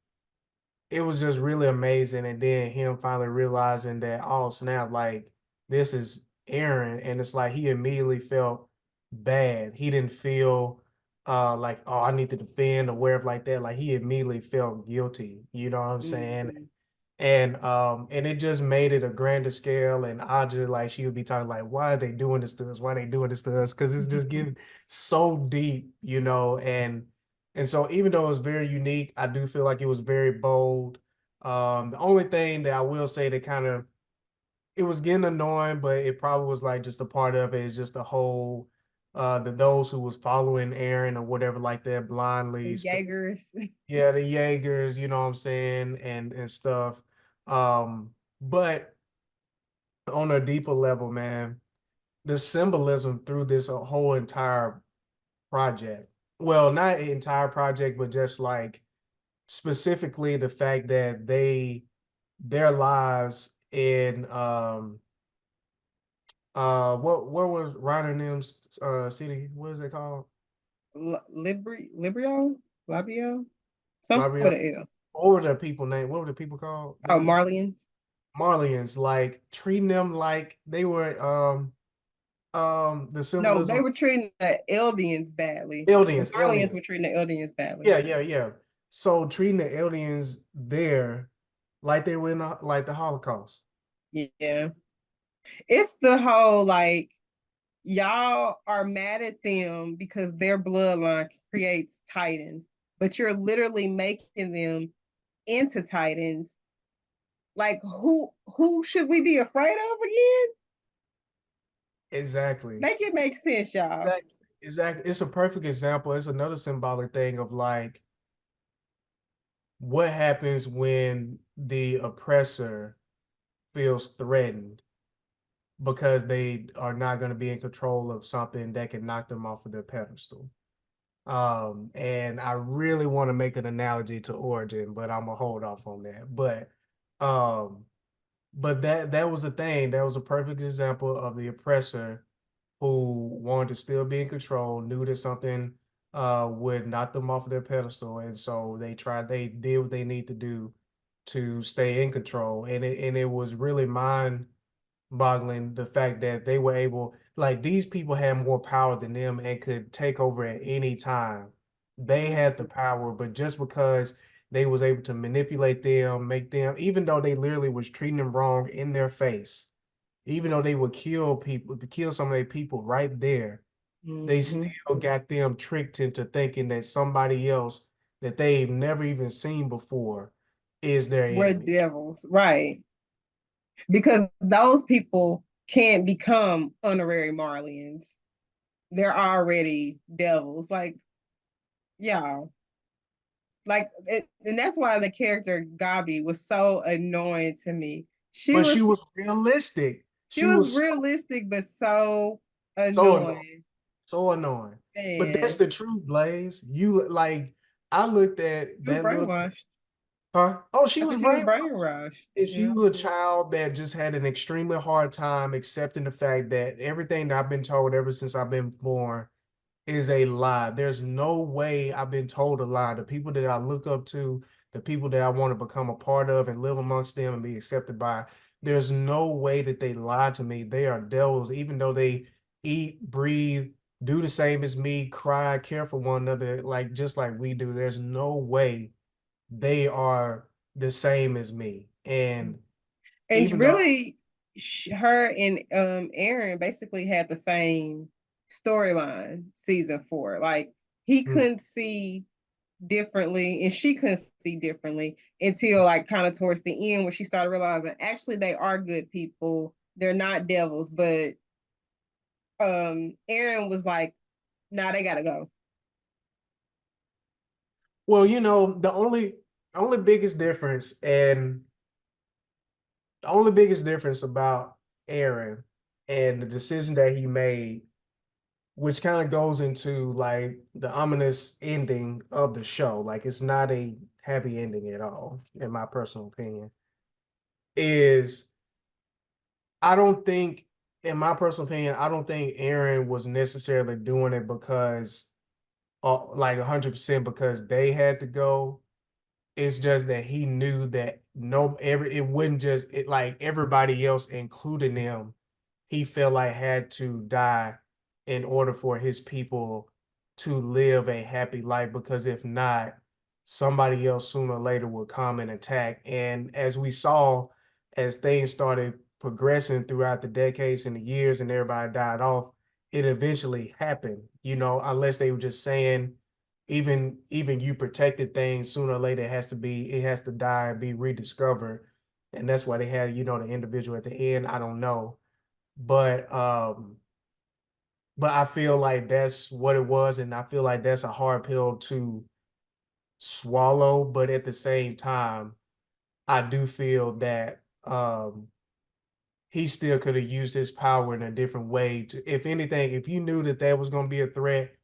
it was just really amazing. And then him finally realizing that, oh snap, like this is Aaron. And it's like he immediately felt bad. He didn't feel like, oh, I need to defend or whatever like that. Like he immediately felt guilty. You know what I'm saying? Mm-hmm. And it just made it a grander scale. And I just like she would be talking like, why are they doing this to us? Why are they doing this to us? Because it's just getting so deep. And so even though it was very unique, I do feel like it was very bold. The only thing that I will say that kind of it was getting annoying, but it probably was like just a part of it is just the whole those who was following Aaron or whatever like that blindly. The Jaegers. Yeah, the Jaegers, you know what I'm saying, and stuff. But on a deeper level, man, the symbolism through this whole entire project. Well, not entire project, but just like specifically the fact that their lives in what was Ryder Nim's city? What is it called? Librio? Labio? Something Labria. with an L. What were the people name? What were the people called? Oh, The Marlians. Marlians, like treating them like they were the No, they symbolism were treating the Eldians badly. The Marlians were Eldians. treating the Eldians badly. Yeah, yeah, yeah. So treating the Eldians there like they were in like the Holocaust. Yeah. It's the whole like y'all are mad at them because their bloodline creates titans, but you're literally making them into titans. Like who should we be afraid of again? Exactly. Make it make sense, y'all. Exactly. Exactly. It's a perfect example. It's another symbolic thing of like what happens when the oppressor feels threatened because they are not going to be in control of something that can knock them off of their pedestal. And I really want to make an analogy to Origin, but I'm gonna hold off on that. Um, but that was the thing. That was a perfect example of the oppressor who wanted to still be in control, knew that something would knock them off of their pedestal, and so they did what they need to do to stay in control. And it was really mind-boggling the fact that they were able, like these people had more power than them and could take over at any time. They had the power, but just because they was able to manipulate them, make them, even though they literally was treating them wrong in their face, even though they would kill people, kill some of their people right there, they Hmm. still got them tricked into thinking that somebody else that they've never even seen before is their We're enemy. devils, right? Because those people can't become honorary Marlians. They're already devils. Like, yeah, and that's why the character Gabi was so annoying to me. She But she was was realistic. she She was was realistic, but so so annoying, annoying. so annoying. But that's Man, the truth, Blaze. You like, I looked at she was that little, brainwashed. huh? Oh, she I was said she was brainwashed. brainwashed. And she Yeah. was a child that just had an extremely hard time accepting the fact that everything that I've been told ever since I've been born is a lie. There's no way I've been told a lie. The people that I look up to, the people that I want to become a part of and live amongst them and be accepted by, there's no way that they lie to me. They are devils, even though they eat, breathe, do the same as me, cry, care for one another, like just like we do. There's no way they are the same as me. And And even though, really, her and Aaron basically had the same storyline season 4. Like he mm, couldn't see differently and she couldn't see differently until like kind of towards the end when she started realizing actually they are good people. They're not devils, but Aaron was like, nah, they gotta go. well, the only biggest difference and the only biggest difference about Aaron and the decision that he made, which kind of goes into like the ominous ending of the show, like it's not a happy ending at all, in my personal opinion, is I don't think, in my personal opinion, I don't think Aaron was necessarily doing it because, like 100% because they had to go. It's just that he knew that no, it wouldn't just it like everybody else, including them, he felt like had to die in order for his people to live a happy life. Because if not, somebody else sooner or later will come and attack. And as we saw, as things started progressing throughout the decades and the years, and everybody died off, it eventually happened. Unless they were just saying even you protected things sooner or later it has to die and be rediscovered. And that's why they had, the individual at the end. I don't know. But I feel like that's what it was, and I feel like that's a hard pill to swallow. But at the same time, I do feel that he still could have used his power in a different way. To, if anything, if you knew that that was going to be a threat,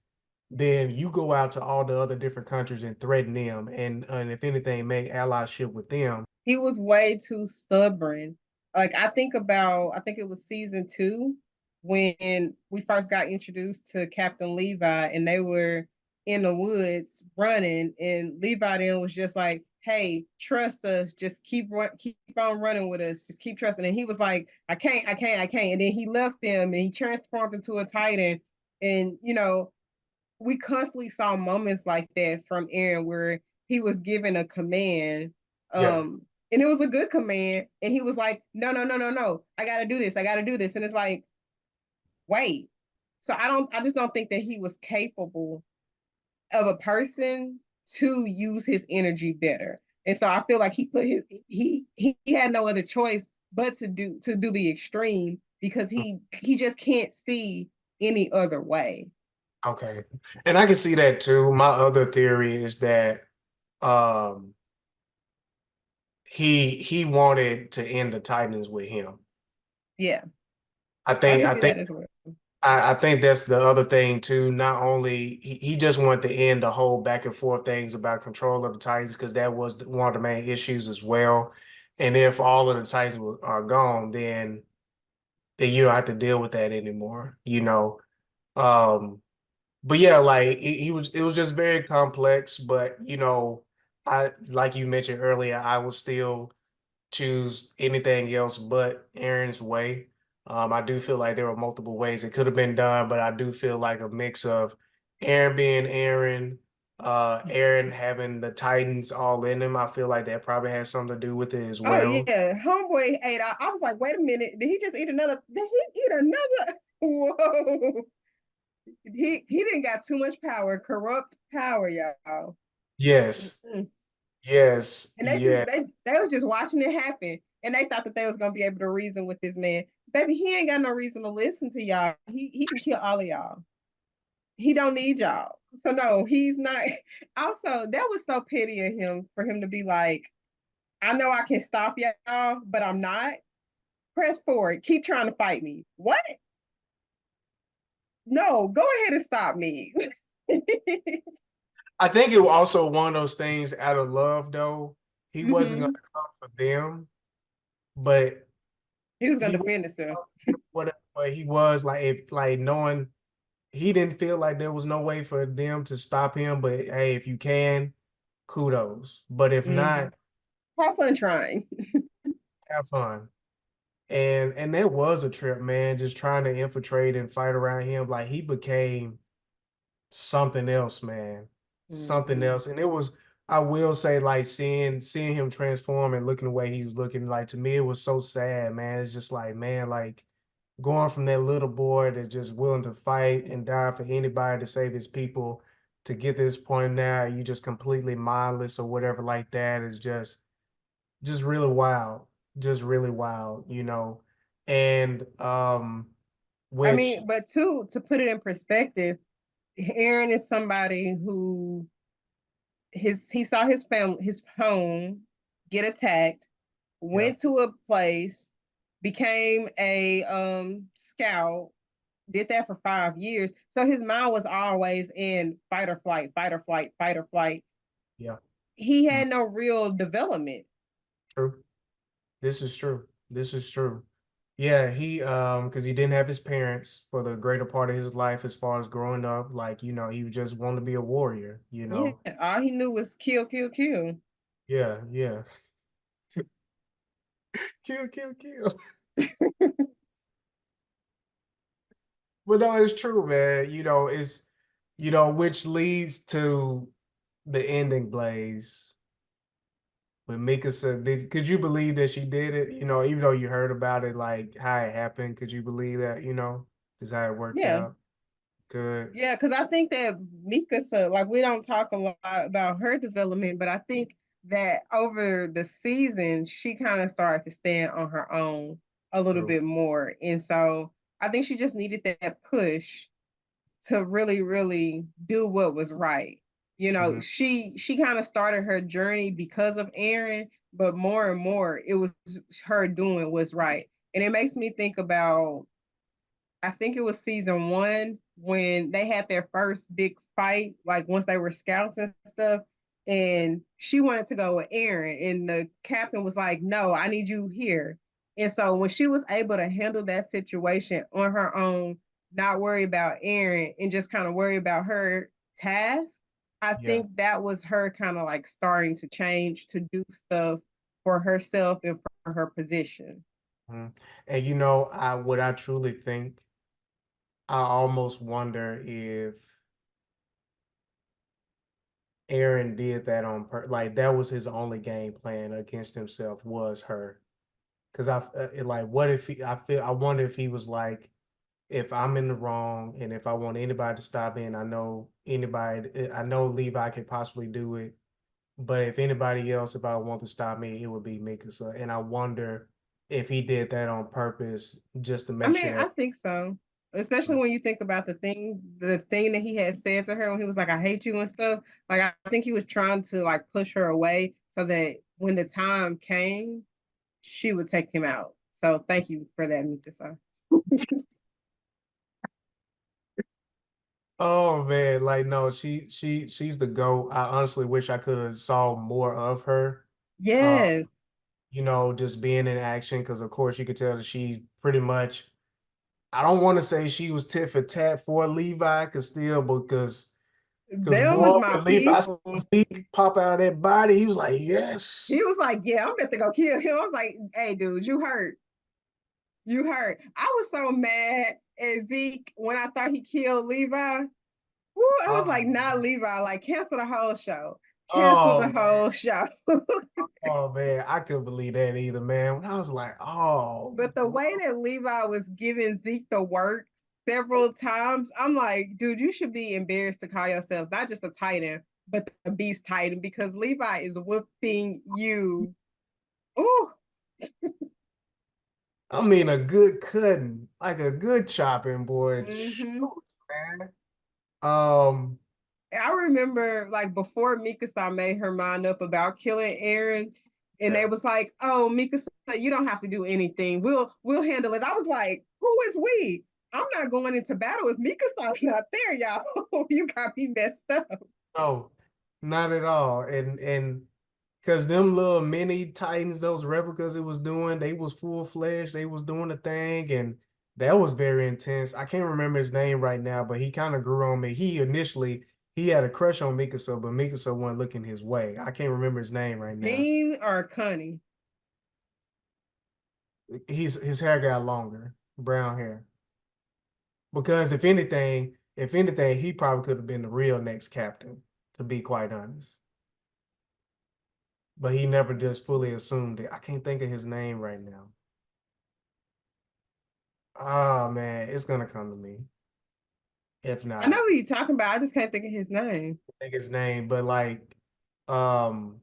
then you go out to all the other different countries and threaten them, and if anything, make allyship with them. He was way too stubborn. Like I think it was season 2 when we first got introduced to Captain Levi and they were in the woods running and Levi then was just like, "Hey, trust us. Just keep on running with us. Just keep trusting." And he was like, I can't." And then he left them and he transformed into a Titan. And we constantly saw moments like that from Aaron where he was given a command, Yeah. and it was a good command, and he was like, "No, no, no, no, no, I got to do this, I got to do this," and it's like, wait. So I just don't think that he was capable of a person to use his energy better, and so I feel like he had no other choice but to do the extreme because he just can't see any other way. Okay. And I can see that too. My other theory is that um he wanted to end the Titans with him. Yeah, I I think can I see think that as well. I think that's the other thing too. Not only he just wanted to end the whole back and forth things about control of the Titans because that was one of the main issues as well. And if all of the Titans are gone, then you don't have to deal with that anymore, you know. But yeah, like he was, it was just very complex. But I like you mentioned earlier, I would still choose anything else but Aaron's way. I do feel like there were multiple ways it could have been done, but I do feel like a mix of Aaron being Aaron, Aaron having the Titans all in him. I feel like that probably has something to do with it as Oh well. yeah, homeboy ate. I was like, wait a minute, did he just eat another? Did he eat another? Whoa, he didn't got too much power, corrupt power, y'all. Yes, Mm-mm. yes, And they just yeah. they was just watching it happen, and they thought that they was gonna be able to reason with this man. Baby, he ain't got no reason to listen to y'all. He can kill all of y'all. He don't need y'all. So no, he's not. Also, that was so petty of him for him to be like, I know I can stop y'all, but I'm not. Press forward. Keep trying to fight me. What? No, go ahead and stop me. I think it was also one of those things out of love, though. He wasn't going hmm to come for them, but He was he gonna was defend himself. whatever. But he was like, if like knowing he didn't feel like there was no way for them to stop him. But hey, if you can, kudos. But if hmm not, Have fun trying. have fun. And that was a trip, man. Just trying to infiltrate and fight around him, like he became something else, man. Something hmm else. And it was, I will say, like seeing him transform and looking the way he was looking, like to me, it was so sad, man. It's just like, man, like going from that little boy that's just willing to fight and die for anybody to save his people to get this point now, you just completely mindless or whatever like that is just really wild. Just really wild. And I which mean, but to put it in perspective, Aaron is somebody who he saw his family, his home get attacked, yeah, went to a place, became a scout, did that for 5 years. So his mind was always in fight or flight, fight or flight, fight or flight. yeah, He mm, had no real development. true. This is true. This is true. Yeah, because he didn't have his parents for the greater part of his life as far as growing up. Like, he just wanted to be a warrior. Yeah, all he knew was kill, kill, kill. Yeah, yeah. Kill, kill, kill. But no, it's true, man. Which leads to the ending, Blaze. When Mika said, could you believe that she did it? Even though you heard about it, like how it happened, could you believe that, is how it worked Yeah. out? Good. Yeah, because I think that Mikasa, like we don't talk a lot about her development, but I think that over the season, she kind of started to stand on her own a little True. bit more. And so I think she just needed that push to really, really do what was right. Mhm. She kind of started her journey because of Aaron, but more and more it was her doing what's right. And it makes me think about, I think it was season one when they had their first big fight, like once they were scouts and stuff. And she wanted to go with Aaron, and the captain was like, "No, I need you here." And so when she was able to handle that situation on her own, not worry about Aaron and just kind of worry about her task, I Yeah. think that was her kind of like starting to change to do stuff for herself and for her position. Mhm. And what I truly think, I almost wonder if Aaron did that on like that was his only game plan against himself was her. Because like, what if I wonder if he was like, if I'm in the wrong and if I want anybody to stop in, I know Levi could possibly do it. But if anybody else, if I want to stop me, it would be Mikasa. And I wonder if he did that on purpose just to I make sure mean, I that. think so. Especially when you think about the thing that he had said to her when he was like, "I hate you" and stuff. Like, I think he was trying to like push her away so that when the time came, she would take him out. So thank you for that, Mikasa. Oh man, like no, she's the GOAT. I honestly wish I could have saw more of her. Uh, Yes, just being in action, because of course you could tell that she pretty much, I don't want to say she was tit for tat for Levi, because them was boy, my when Levi saw people. Zeke pop out of that body, he was like, He yes. was like, "Yeah, I'm about to go kill him." I was like, "Hey, dude, you hurt. You hurt." I was so mad at Zeke when I thought he killed Levi. Woo, I was like, Oh, "Not Levi. Like, cancel the whole show. Cancel oh the man. whole show." Oh man, I couldn't believe that either, man. When I was like, oh, But the way that Levi was giving Zeke the work several times, I'm like, dude, you should be embarrassed to call yourself not just a Titan, but the Beast Titan because Levi is whooping you. Ooh, I mean, a good cutting, like a good chopping, boy. Shoot, mm-hmm. man. Um, I remember like before Mikasa made her mind up about killing Aaron, and they yeah. was like, "Oh, Mikasa, you don't have to do anything. We'll handle it." I was like, "Who is we? I'm not going into battle if Mikasa's not there, y'all. You got me messed up." No, not at all. And because them little mini Titans, those replicas it was doing, they was full fledged, they was doing the thing, and that was very intense. I can't remember his name right now, but he kind of grew on me. He had a crush on Mikasa, but Mikasa wasn't looking his way. I can't remember his name right now. Jean or Connie? His hair got longer, brown hair. Because if anything, he probably could have been the real next captain, to be quite honest. But he never just fully assumed it. I can't think of his name right now. Oh man, it's gonna come to me. If I know not, who you're talking about. I just can't think of his name. I think his name, but like, um,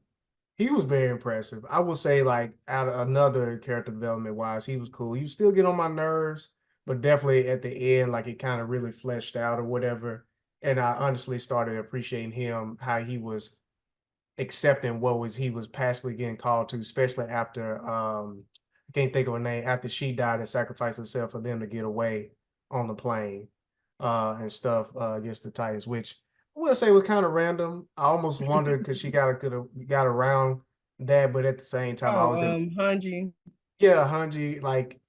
he was very impressive. I would say like out of another character development wise, he was cool. He still get on my nerves, but definitely at the end, like it kind of really fleshed out or whatever. And I honestly started appreciating him, how he was accepting what was he was passively getting called to, especially after I can't think of her name, after she died and sacrificed herself for them to get away on the plane and stuff against the Titans, which I will say was kind of random. I almost wondered because she could have got around that, but at the same time I Oh, was in, Hanji. yeah, Hanji, like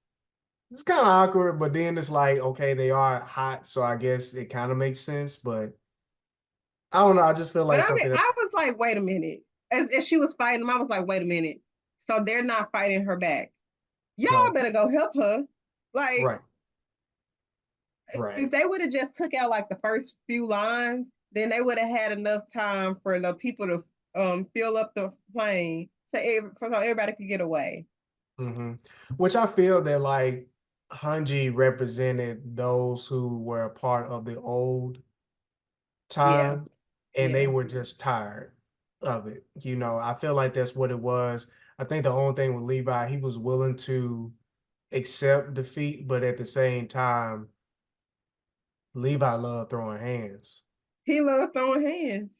it's kind of awkward, but then it's like, okay, they are hot, so I guess it kind of makes sense, but I don't know, I just feel But like I mean, something that's I was like, wait a minute. As she was fighting him, I was like, wait a minute. So they're not fighting her back. Y'all no, better go help her. Like, right, right. if they would have just took out like the first few lines, then they would have had enough time for the people to fill up the plane so everybody could get away. hmm Which I feel that like Hanji represented those who were a part of the old Yeah, time and they yeah. were just tired of it. I feel like that's what it was. I think the only thing with Levi, he was willing to accept defeat, but at the same time, Levi loved throwing hands. He loved throwing hands.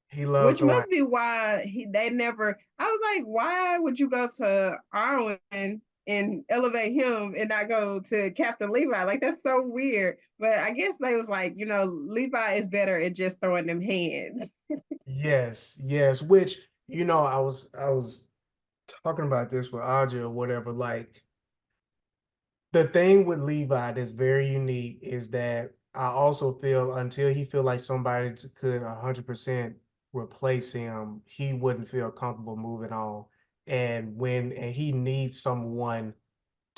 He loved Which throwing. must be why they never. I was like, why would you go to Arwen and elevate him and not go to Captain Levi? Like that's so weird. But I guess they was like, Levi is better at just throwing them hands. Yes, yes. Which, I was talking about this with Audrey or whatever, like the thing with Levi that's very unique is that I also feel until he feel like somebody could 100% replace him, he wouldn't feel comfortable moving on. And he needs someone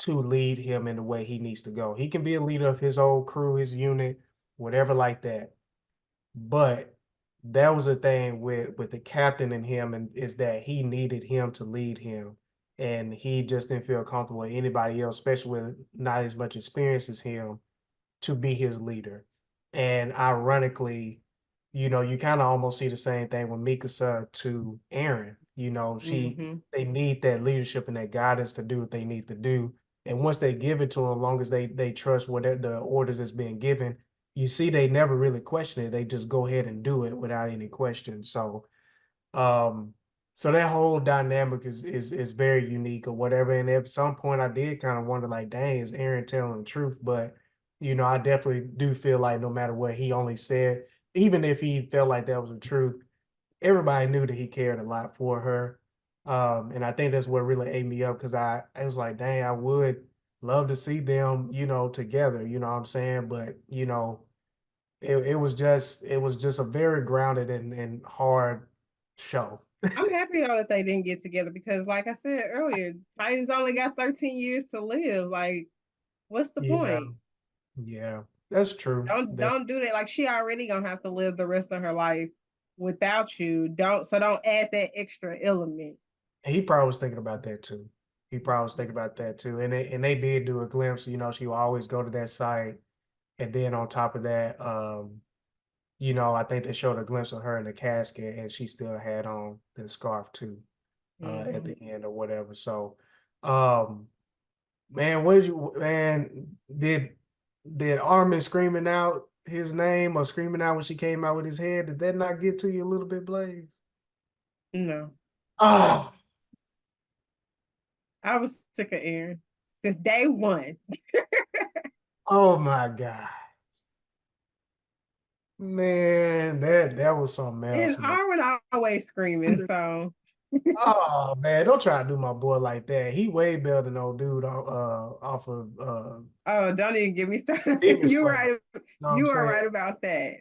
to lead him in the way he needs to go. He can be a leader of his old crew, his unit, whatever like that. But that was the thing with the captain and him, and is that he needed him to lead him, and he just didn't feel comfortable with anybody else, especially with not as much experience as him, to be his leader. And ironically, you kind of almost see the same thing with Mikasa to Aaron. Mm-hmm. They need that leadership and that guidance to do what they need to do. And once they give it to them, long as they trust what the orders that's being given, you see they never really question it. They just go ahead and do it without any questions. Um, so that whole dynamic is very unique or whatever. And at some point I did kind of wonder like, dang, is Aaron telling the truth? But I definitely do feel like no matter what he only said, even if he felt like that was the truth, everybody knew that he cared a lot for her. And I think that's what really ate me up because I was like, dang, I would love to see them, together, you know what I'm saying? But, it was just a very grounded and hard show. I'm happy though that they didn't get together because, like I said earlier, Titans only got 13 years to live. Like, what's the Yeah, point? yeah, that's true. That Don't do that. Like, she already gonna have to live the rest of her life without you. Don't add that extra element. he probably was thinking about that too. He probably was thinking about that too. And they did do a glimpse, she will always go to that site. And then on top of that, I think they showed a glimpse of her in the casket and she still had on the scarf too, at Hmm. the end or whatever. So, um, man, what did you man did Armin screaming out his name or screaming out when she came out with his head? Did that not get to you a little bit, Blaze? No, Oh, I was sick of Aaron since day one. oh my God. Man, that was something And else, man. Arwen always screaming. So, Oh man, don't try to do my boy like that. He way better than old dude off of oh, don't even get me started. Demon You're Slayer. right. You know what I'm You are saying? right about that.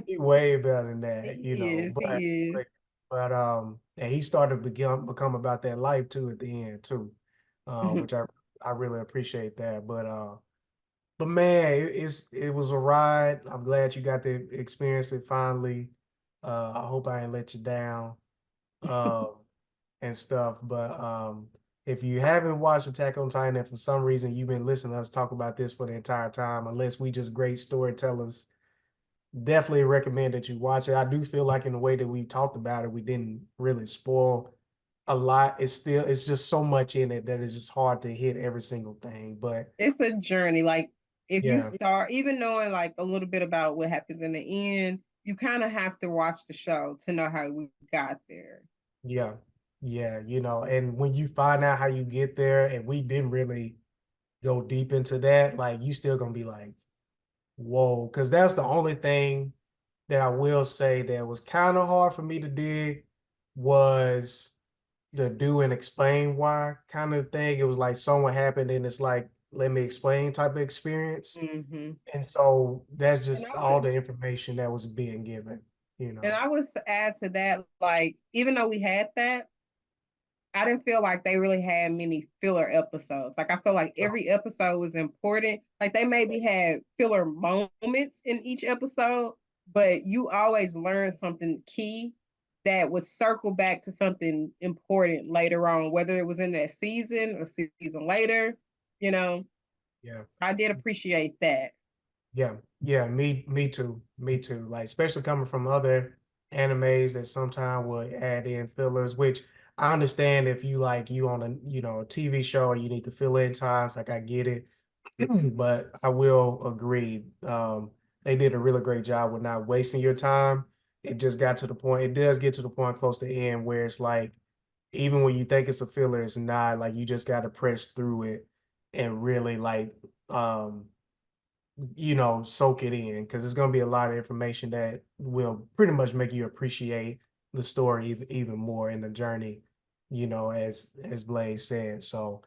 He way better than that, He is. But He is. but and he started to become about that life too at the end too, which I really appreciate that. But man, it was a ride. I'm glad you got to experience it finally. I hope I ain't let you down. Um, and stuff. But if you haven't watched Attack on Titan, and for some reason you've been listening to us talk about this for the entire time, unless we just great storytellers, definitely recommend that you watch it. I do feel like in the way that we talked about it, we didn't really spoil a lot. It's just so much in it that it's just hard to hit every single thing. But It's a journey. Like, if you yeah, start even knowing like a little bit about what happens in the end, you kind of have to watch the show to know how we got there. yeah, yeah, and when you find out how you get there, and we didn't really go deep into that, like you still gonna be like, whoa, because that's the only thing that I will say that was kind of hard for me to dig was the do and explain why kind of thing. It was like someone happened and it's like, let me explain type of experience. Hmm. And so that's And just I all would, the information that was being given, you and know. I would add to that, like, even though we had that, I didn't feel like they really had many filler episodes. Like, I feel like So, every episode was important. Like, they maybe had filler moments in each episode, but you always learn something key that would circle back to something important later on, whether it was in that season or season later. You know, yeah. I did appreciate that. Yeah, yeah, me too. Me too. Like especially coming from other animes that sometimes will add in fillers, which I understand if you on a TV show or you need to fill in times, like I get it. But I will agree. They did a really great job with not wasting your time. It just got to the point, it does get to the point close to the end where it's like even when you think it's a filler, it's not like you just gotta press through it and really like soak it in because it's going to be a lot of information that will pretty much make you appreciate the story even more in the journey, as Blaze said. So,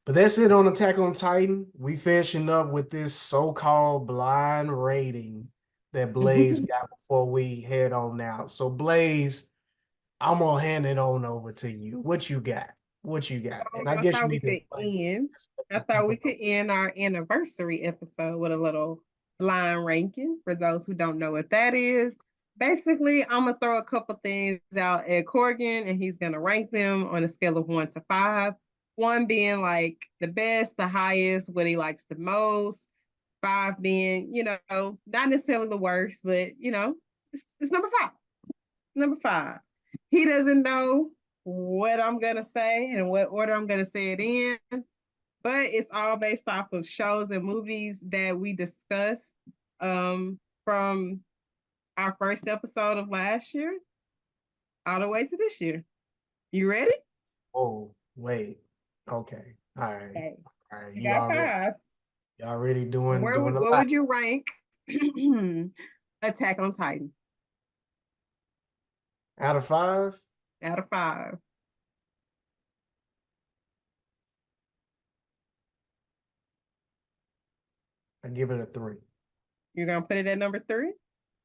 but that's it on Attack on Titan. We finishing up with this so-called blind rating that Blaze got before we head on out. So, Blaze, I'm gonna hand it on over to you. What you got? What you got? And I I guess you thought we need to could explain this end. just let I these thought people we know. could end our anniversary episode with a little blind ranking. For those who don't know what that is, basically, I'm gonna throw a couple things out at Corgan, and he's gonna rank them on a scale of 1 to 5. One being like the best, the highest, what he likes the most. Five being, not necessarily the worst, but it's number five. Number five. He doesn't know what I'm gonna say and what order I'm gonna say it in, but it's all based off of shows and movies that we discussed from our first episode of last year all the way to this year. You ready? Oh, wait. Okay. All right. Okay. All right. You You got already five. Y'all really doing Where doing would a what lot. would you rank Attack on Titan Out of five, out of five? I give it a three. You're gonna put it at number three?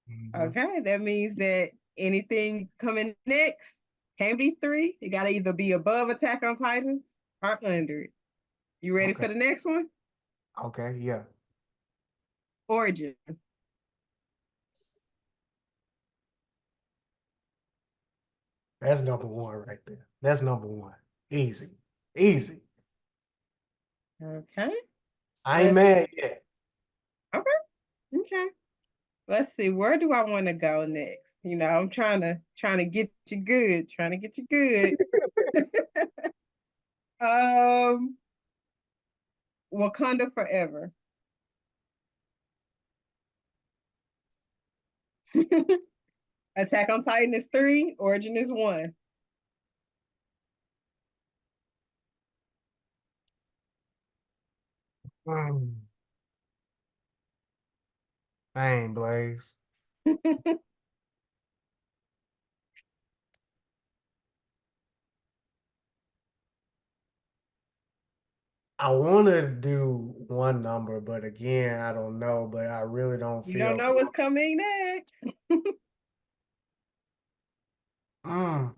Mhm. Okay, that means that anything coming next can be three. It gotta either be above Attack on Titans or under it. You ready Okay. for the next one? Okay. Yeah. Origin. That's number one right there. That's number one. Easy. Easy. Okay. I ain't Let's mad yet. okay. Okay. Let's see. Where do I want to go next? I'm trying to get you good. Trying to get you good. Um, Wakanda Forever. Attack on Titan is three. Origin is one. Mm. Dang, Blaze. I want to do one number, but again, I don't know. But I really don't You don't feel. know what's coming next. Mm,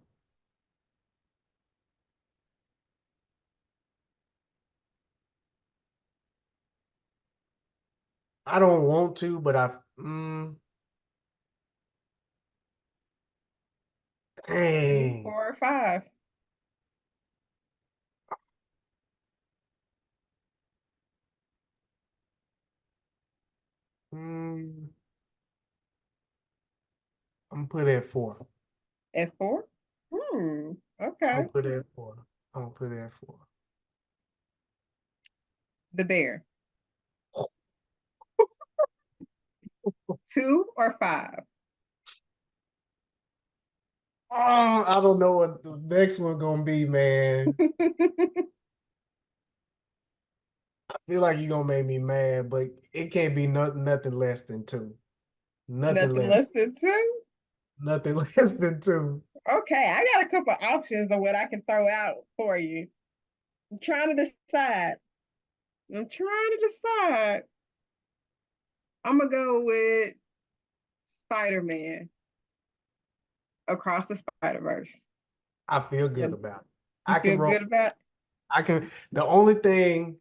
I don't want to, but Three, dang. four, or five. Mm, I'm gonna put it at four. At four? I'm Okay. gonna put it at four. I'm gonna put it at four. The Bear. Two or five? Oh, I don't know what the next one gonna be, man. I feel like you're gonna make me mad, but it can't be nothing less than two. Nothing Nothing less. less than two? Nothing less than two. Okay, I got a couple options of what I can throw out for you. I'm trying to decide. I'm trying to decide. I'm gonna go with Spider-Man Across the Spider-Verse. I feel good And about it. you I can feel roll. good about it? I can. The only thing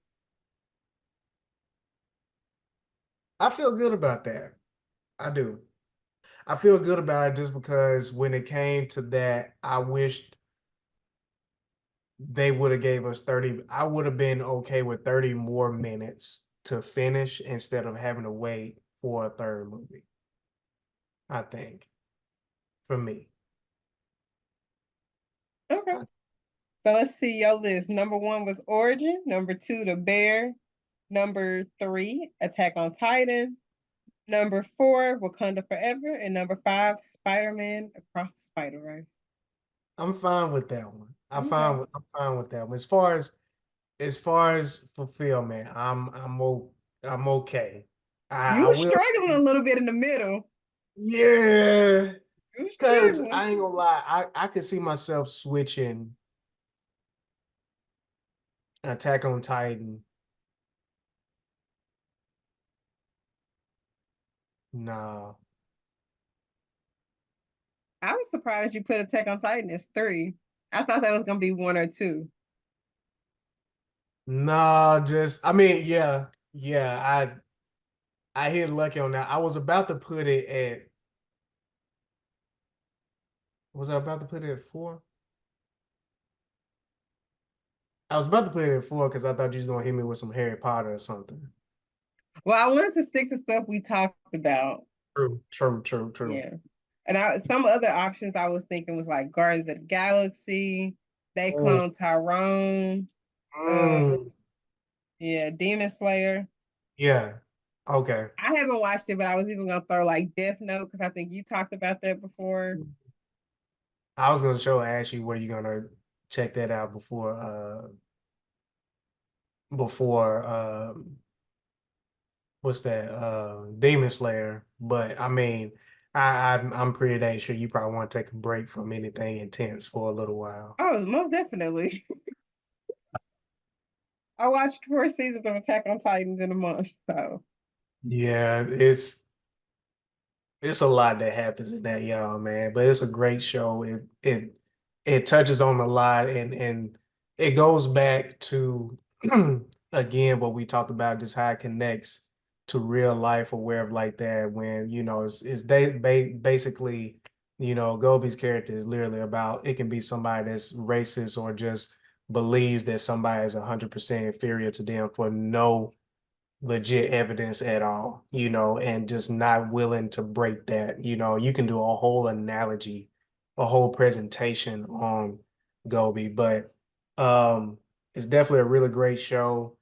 I feel good about that. I do. I feel good about it just because when it came to that, I wished they would have gave us 30. I would have been okay with 30 more minutes to finish instead of having to wait for a third movie. I think for me. Okay. So let's see your list. Number one was Origin. Number two, The Bear. Number three, Attack on Titan. Number four, Wakanda Forever. And number five, Spider-Man Across the Spider-Verse. I'm fine with that one. Okay. I'm fine with that one. As far as fulfillment, I'm okay. I You were will struggling a say, little bit in the middle. yeah, You were because struggling. I ain't gonna lie, I could see myself switching Attack on Titan. Nah, I was surprised you put Attack on Titan as three. I thought that was gonna be one or two. nah, just I mean, yeah, yeah, I hit lucky on that. I was about to put it at was I about to put it at four? I was about to put it at four because I thought you was gonna hit me with some Harry Potter or something. Well, I wanted to stick to stuff we talked about. True, true, true, true. Yeah. And some other options I was thinking was like Guardians of the Galaxy, They Oh, Clone Tyrone, uh mm, yeah, Demon Slayer. yeah. Okay. I haven't watched it, but I was even gonna throw like Death Note because I think you talked about that before. I was gonna show Ashley where you're gonna check that out before what's that? Demon Slayer. But I mean, I'm pretty dang sure you probably want to take a break from anything intense for a little while. Oh, most definitely. I watched 4 seasons of Attack on Titans in a month. So Yeah, it's a lot that happens in that, y'all, man. But it's a great show. It touches on a lot, and it goes back to again what we talked about, just how it connects to real life or wherever like that. When it's basically Gobi's character is literally about it can be somebody that's racist or just believes that somebody is 100% inferior to them for no legit evidence at all, and just not willing to break that. You can do a whole analogy, a whole presentation on Gobi, but it's definitely a really great show.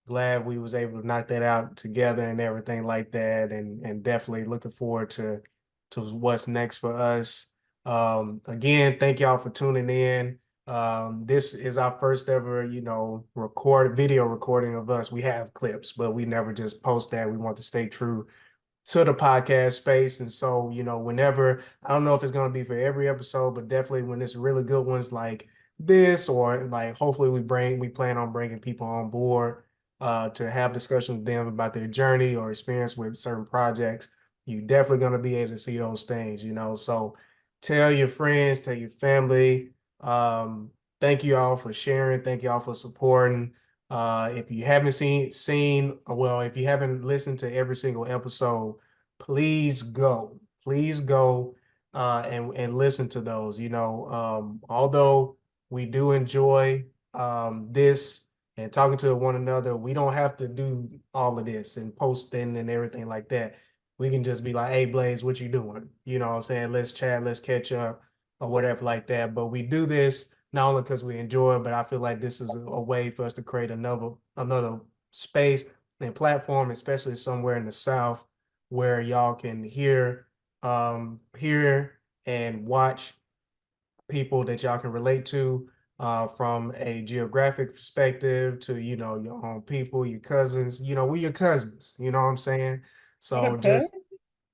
Glad we was able to knock that out together and everything like that, and definitely looking forward to what's next for us. Again, thank y'all for tuning in. This is our first ever, video recording of us. We have clips, but we never just post that. We want to stay true to the podcast space. And so, whenever, I don't know if it's going to be for every episode, but definitely when it's really good ones like this, or like hopefully we plan on bringing people on board to have discussions with them about their journey or experience with certain projects. You definitely going to be able to see those things. So tell your friends, tell your family. Thank you all for sharing. Thank you all for supporting. If you haven't well, if you haven't listened to every single episode, please go, and listen to those. Although we do enjoy this and talking to one another, we don't have to do all of this and posting and everything like that. We can just be like, "Hey, Blaze, what you doing?" You know what I'm saying? Let's chat, let's catch up, or whatever like that. But we do this not only because we enjoy it, but I feel like this is a way for us to create another space and platform, especially somewhere in the South, where y'all can hear and watch people that y'all can relate to, from a geographic perspective to, your own people, your cousins. We your cousins, you know what I'm saying? what So up, cuz? just,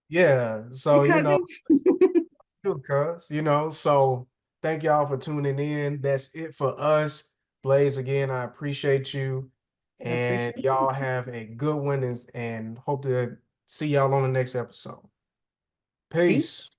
yeah. You So, cousins? so thank y'all for tuning in. That's it for us. Blaze, again, I appreciate you. I And appreciate you. y'all have a good one, and hope to see y'all on the next episode. Peace. Peace.